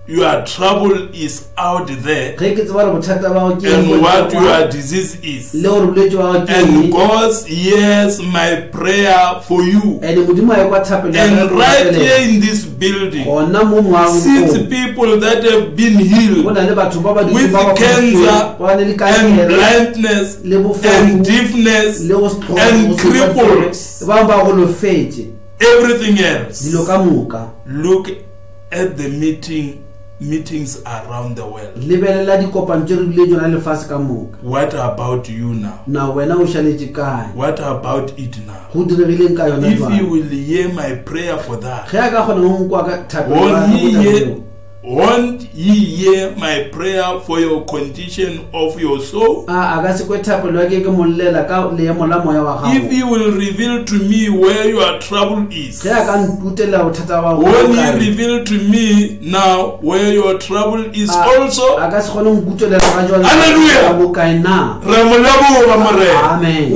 your trouble is out there Ge ke tseba re bothata ba go ke eng, and what your disease is, le gore bolwetse ba go ke and eng, God hears my prayer for you, and modimo a ye kwa thapelo ya and ka go right rapelela. here in this building, Gona mo moagong six oo, people that have been go healed na le batho ba ba dutse with ba ba cancer foditsweng, ba na le and kankere, blindness le bofofu, and deafness le go se tlhogo, and go se kwa cripples, ba ba golofetse everything else. dilo ka moka. Look at the meetings around the world. Lebelela dikopano tse re bile tsona lefase ka moka. What about you now? Na wena o šaletse kae? What about it now? Go diregileng ka yona If you jwale? will hear my prayer for that, Ge a ka kgona go nkwa ka thapelo ya won't ka he go hear, thapelo, won't ye hear my prayer for your condition of your soul? If you will reveal to me where your trouble is, won't ye reveal to me now where your trouble is also? Hallelujah. Amen.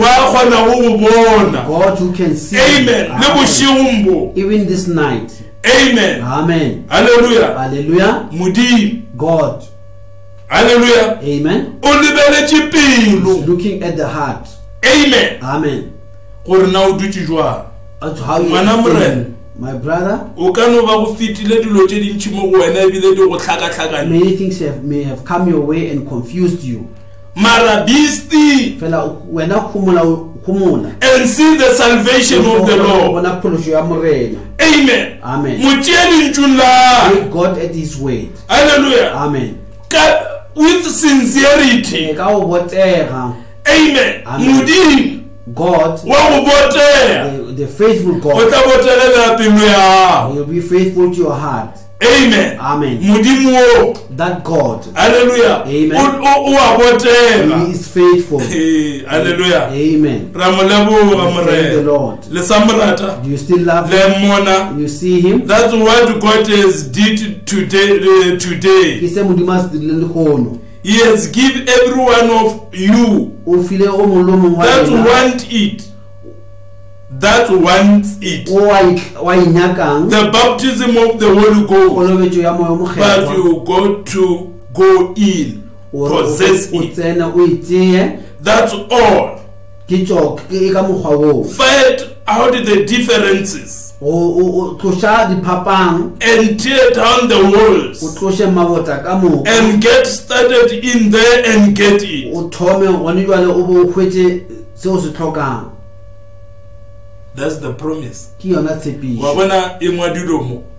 God who can see. Amen. Even this night. Amen. Amen. Hallelujah. Hallelujah. Mudi. God. Hallelujah. Amen. He's looking at the heart. Amen. Amen. That's how you feeling, my brother. Many things may have come your way and confused you. And see the salvation of the Lord. Amen. Amen. Take God at His word. Hallelujah. Amen. With sincerity. Amen. Amen. God, the faithful God, will be faithful to your heart. Amen. Amen. That God. Hallelujah. Amen. He is faithful. Hallelujah. Amen. Thank the Lord. Do you still love Him? You see Him? That's what God has did today. He has given every one of you that wants it. The baptism of the Holy Ghost. But you got to go in, possess it. That's all. Fight out the differences. And tear down the walls. And get started in there and get it. That's the promise.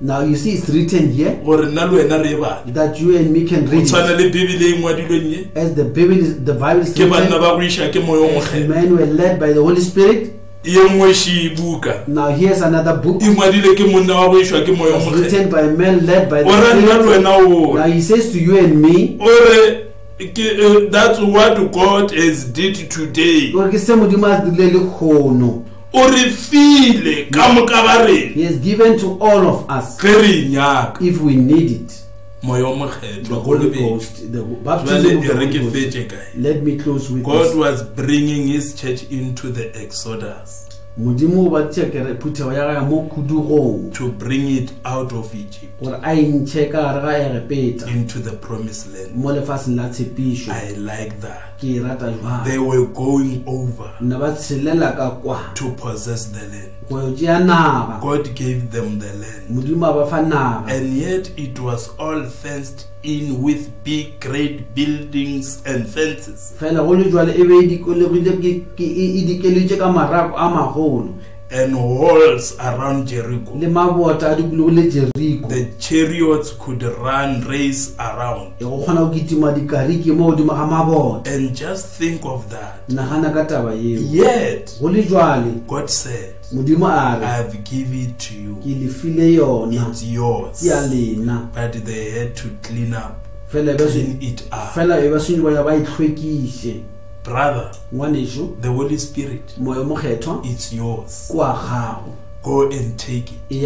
Now you see it's written here that you and me can read it. As the Bible is written, as men were led by the Holy Spirit. Now here's another book. It's written by men led by the Spirit. Now he says to you and me, that's what God has did today. He has given to all of us if we need it. The Holy Ghost, the baptism of the Holy Ghost. Let me close with God this. was bringing His church into the Exodus to bring it out of Egypt into the promised land. I like that. They were going over to possess the land. God gave them the land, and yet it was all fenced in with big great buildings and fences. And walls around Jericho. The chariots could run race around. And just think of that. Yet God said, I have given it to you. It's yours. But they had to clean it up. Brother, the Holy Spirit, it's yours. Go and take it.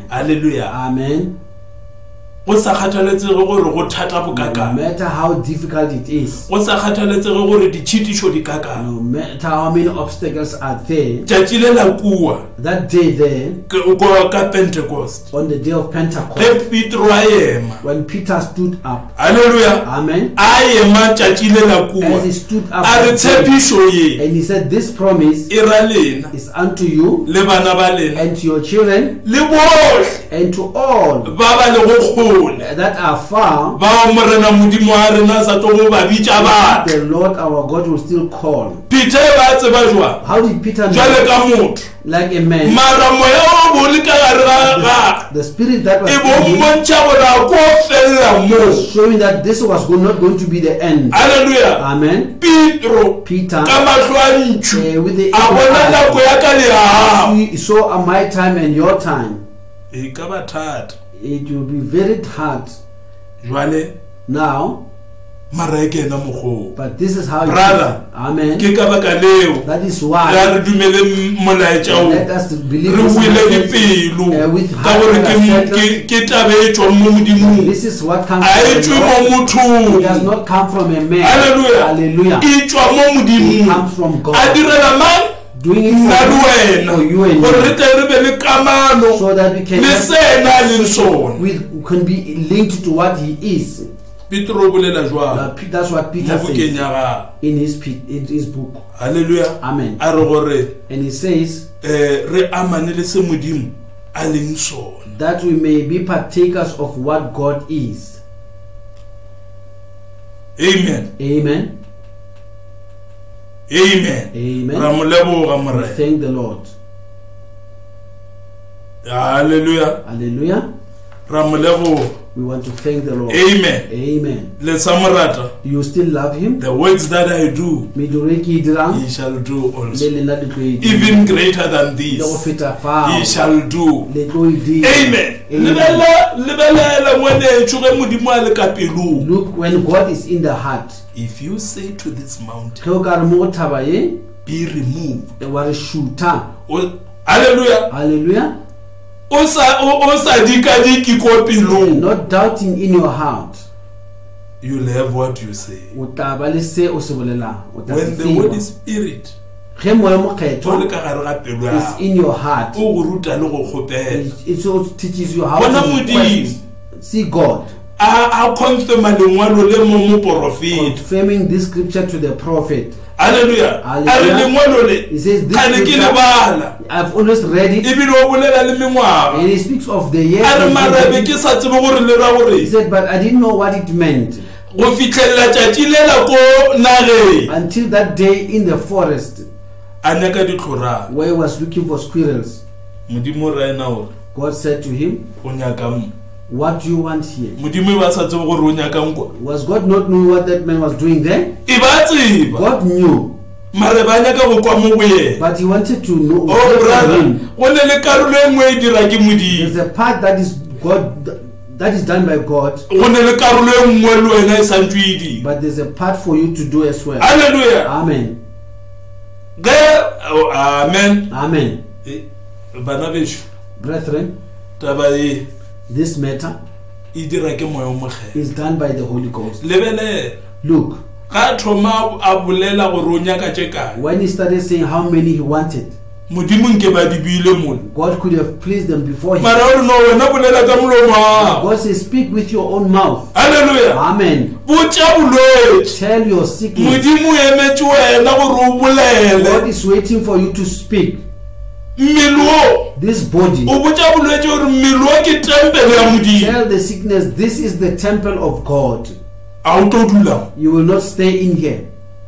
Hallelujah. Amen. No matter how difficult it is, no matter how many obstacles are there, that day there, on the day of Pentecost, when Peter stood up, hallelujah, amen, as he stood up and he said, this promise is unto you and to your children and to all that are far, the Lord our God will still call. How did Peter know? Like a man. The spirit that was showing that this was not going to be the end. Hallelujah. Amen. Peter with the he saw my time and your time. it will be very hard jwale now, mara ke na mogolo but this is how Brother, it is. Amen. ke ka baka leo That is ga why re dumele molaetsa o let us believe re this wile message, dipelo with ka heart gore acceptance. ke tabe e tswang mo modimong This is what comes a from e tswe the mo Lord. It mothong does not come from a man. Hallelujah. Hallelujah. e tswa mo It modimong comes from God. a direla mang Doing it nna le for you wena and gore re me, tle re be le kamano so that we can le sena a leng sona we can be linked to what he is. Petro o bolela jwang That's what mo Peter bukeng says ya gagwe in his book. halleluja Amen. a re gore And he says re amane le se modimo a leng sona that we may be partakers of what God is. amen Amen. amen Amen. ra mo leboga We morena thank the Lord. halleluja Hallelujah. ra mo leboga We want to thank the Lord. amen Amen. le sa morata Do you still love him? the works that I do Medureki dirang he shall do le also lena le tlo e dira. even greater than Le go this feta fao he shall do le tlo e dira. amen Amen. lebelela ngwane tshuge modimo a le ka pelong Look, when God is in the heart, if you say to this mountain ge o ka re mo go thaba ye be removed wa re shuta. halleluja Hallelujah. o sa dikadiki ko pelong Not doubting in your heart. you'll have what you say O tla ba le se o se bolelang. O tla when se the Holy fiwa. Spirit Ge moya o le mokgetho ka gare ga pelo is ya in your heart, o go ruta le go kgopela it also teaches you how Bona to Modimo. request. See God a confirma lengwalo le mo moporofeta confirming this scripture to the prophet. halleluja a re lengwalo le He says this kane ke scripture, lebala I've always read it, ebile o bolela le mengwaga and he speaks of the years. a re he's marabe living. ke sa tsebe gore le ra He gore said, but I didn't know what it meant go fitlhelela tšatši lela ko nageng until that day in the forest a nyaka ditlhorang where he was looking for squirrels. modimo ra ena gore God said to him, o nyakang what do you want here? modimo e ba sa tsebe gore o nyakang kwa Was God not knowing what that man was doing there? e ba tseba God knew, mare ba nyaka go kwa mo go yena but he wanted to know o hear from brother him. go ne le karolo e nngwe e dira ke modimo There's a part that is God, that is done by God, go ne le karolo e nngwe le wena e santswe e dira but there's a part for you to do as well. halleluja Amen. ge amen Amen. bana bešo Brethren, taba e this matter e dira ke moya o mogela is done by the Holy Ghost. lebelela Look, ga thoma a bolela gore o nyaka tše kae when he started saying how many he wanted, modimo nke ba di buile mole God could have pleased them before him. mara o re no wena bolela ka molomo gago God says, speak with your own mouth. halleluja Amen. botša bolwetse Tell your sickness. modimo o emetse wena gore o God bolele is waiting for you to speak. mmele o This body, o botša bolwetse gore mmele o ke tempele ya modimo tell the sickness, this is the temple of God. a o tlo dulang You will not stay in here.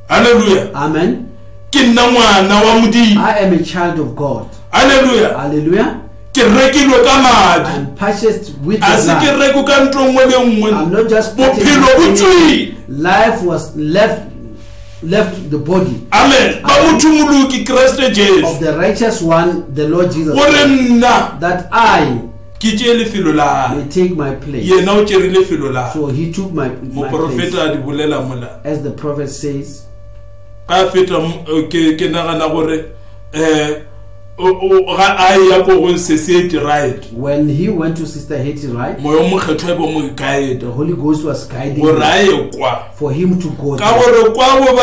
halleluja Amen. ke nna ngwana wa modimo I am a child of God. halleluja Hallelujah. ke rekilwe ka madi I'm purchased with a the se ke blood. reko ka ntlo nngwe le nngwe I'm not just purchased bophelo bo with tswile anything. Life was left the body amen ba mothumoloki kreste of jesu the righteous one, the Lord Jesus gore Christ, nna that I ke tšee lefelo la may take my place. yena o tšere lefelo la So he took my place. moporofeta a di bolela mola As the prophet says, ga feta ke nagana gore ga a ya ko go seseti right when he went to Sister Haiti, right? moya o mokgethwa e bo mo The guide Holy Ghost was guiding gore him a ye kwa for him to go ka there. gore kwabo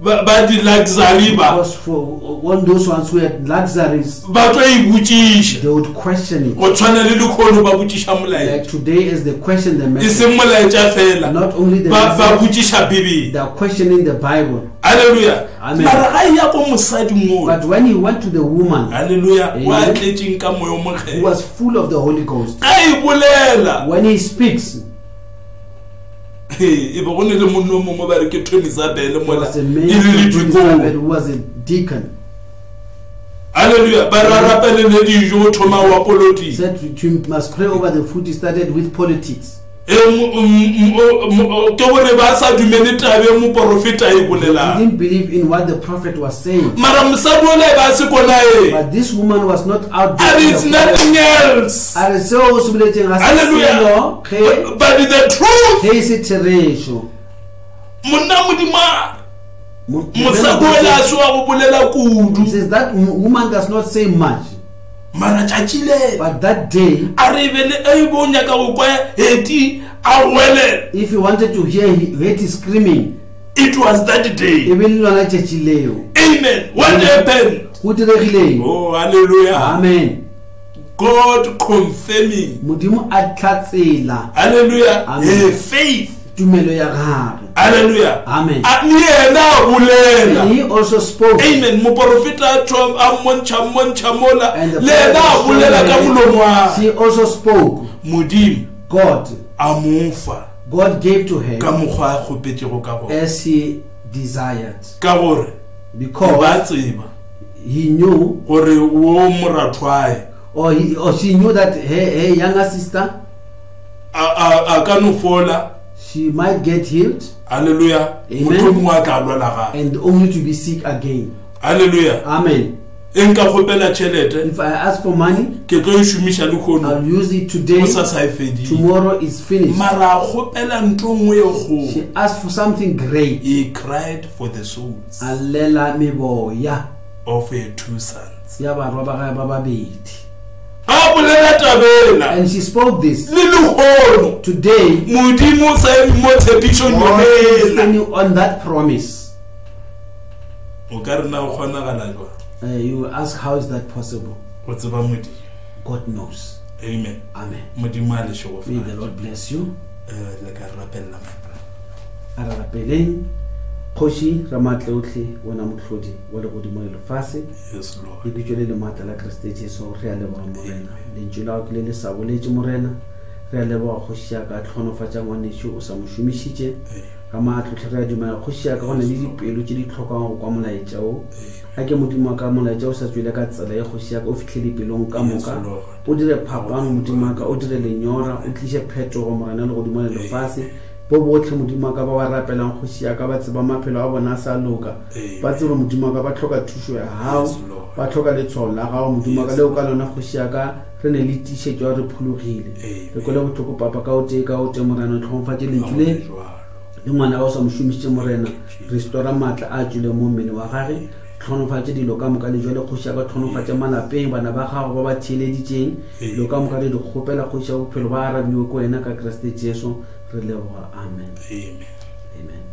ba di-luxury ba Because for one those ones who had luxuries, ba tlo e botšiša they would question it. go tshwana le dikgono ba botšiša Like molaetša today, as they question the e message, seng molaetša fela not only the ba message, botšiša bibele they are questioning the Bible. halleluja Amen. mara ga e ya ko mosading moo But when he went to the woman halleluja o Amen. a tletseng ka moya o who mogela was full of the Holy Ghost, ga e bolela when he speaks, e be go ne le monno mongwe ba re ke Tony Isabel there mola was a e man le from le Elizabeth dikong who was a deacon. halleluja ba rarapelele dijo o thoma wa He polotiki said you must pray over the food. He started with politics. ke gore ba sa dumele tabe mo profeta e bolela He didn't believe in what the prophet was saying. mara mosadi ole ba se kona e But this woman was not out there. and in it's the nothing forest. else. A re seo se boletseng ga se Hallelujah. selo ge But the truth ge e se therešo. monna modimana Mo- mosadi ole a se wa go bolela He kudu says that woman does not say much. mara tšatši le But that day, a re bele e bo nyaka go kwa heti a welela. if you wanted to hear it screaming, It was that e day. be le lona tšatši leo. Amen. What happened? Go diregileng? Oh, hallelujah. Amen. God confirming. Modimo a tlhatsela Hallelujah. Amen. Her faith. tumelo ya gagwe. Hallelujah. Amen. Ni yena a And bolela. he also spoke. Amen. Moprofeta a mmontšha mola. And the Le yena a bolela ka molomo wa she also spoke. Modimo God a mofa God gave to her ka mokgwa a kgopetšego ka gore. as he desired, Ka gore ba because tseba he knew, gore wo morathwae or she knew that her younger sister, a ka no fola. she might get healed Hallelujah. Amen. Motho mongwe a ka lwala gape. and only to be sick again. Hallelujah. Amen. E nka kgopela tšhelete If I ask for money, ke tlo e šomiša le I'll kgono use it today. o sa sa e fedile Tomorrow is finished. mara a kgopela nto nngwe e kgolo. She asked for something great. He cried for the souls A lela meboya of her two sons. ya barwa ba gae ba babedi. A bolela tabela And she spoke this. le lekgono Today, modimo sa eme mo tshepišong God is yonela. standing on that promise. O ka re na o kgonagala jwa You will ask, how is that possible? go tseba modimo. God knows. Amen. Amen. Modimo a lešego May the fa Lord bless you. le ka rapelela mapra. A re rapeleng kgoši ramatle otlhe wena motlhodi wa legodimo le lefase Yes Lord. le bitšo le le maatla la Kriste Jesu re a leboga morena lentšu la go ke le le sa boletše morena re a leboga kgoši ya ka tlhonofatša ngwanešo o sa mo šomišitše ka maatlotlhe re a dumela kgoši ya ka go na le dipelo tše di tlhokang go kwa molaetša o ga ke modimo wa ka molaetša o sa tswile ka tsela ye kgoši ya ka o fitlhele pelong ka moka o dire phapano modimo wa ka o dire lenyora o tliše phetogo morena le godimo le lefase bo botlhe modimo wa ka ba wa rapelang kgoši ya ka ba tseba maphelo a bona a sa loka ba tsebe modimo wa ka ba tlhoka thušo ya gago ba tlhoka letshwao la gago modimo wa ka leo ka lona kgoši ya ka re ne le tišetšo ya re phologile re kwele botlhoko papa ka o tee morena o tlhogofatše lentšu le ngwana ga o sa mo šomišitše morena restora maatla a tswile mo mmele wa gage tlhonofatše dilo ka moka le jwa le kgoši ya ka tlhonofatše malapeng bana ba gago ba ba theeleditšeng dilo ka moka le di kgopela kgoši ya bophelo ba arabiwe ko wena ka Kriste Jesu re leboga amen Amen. amen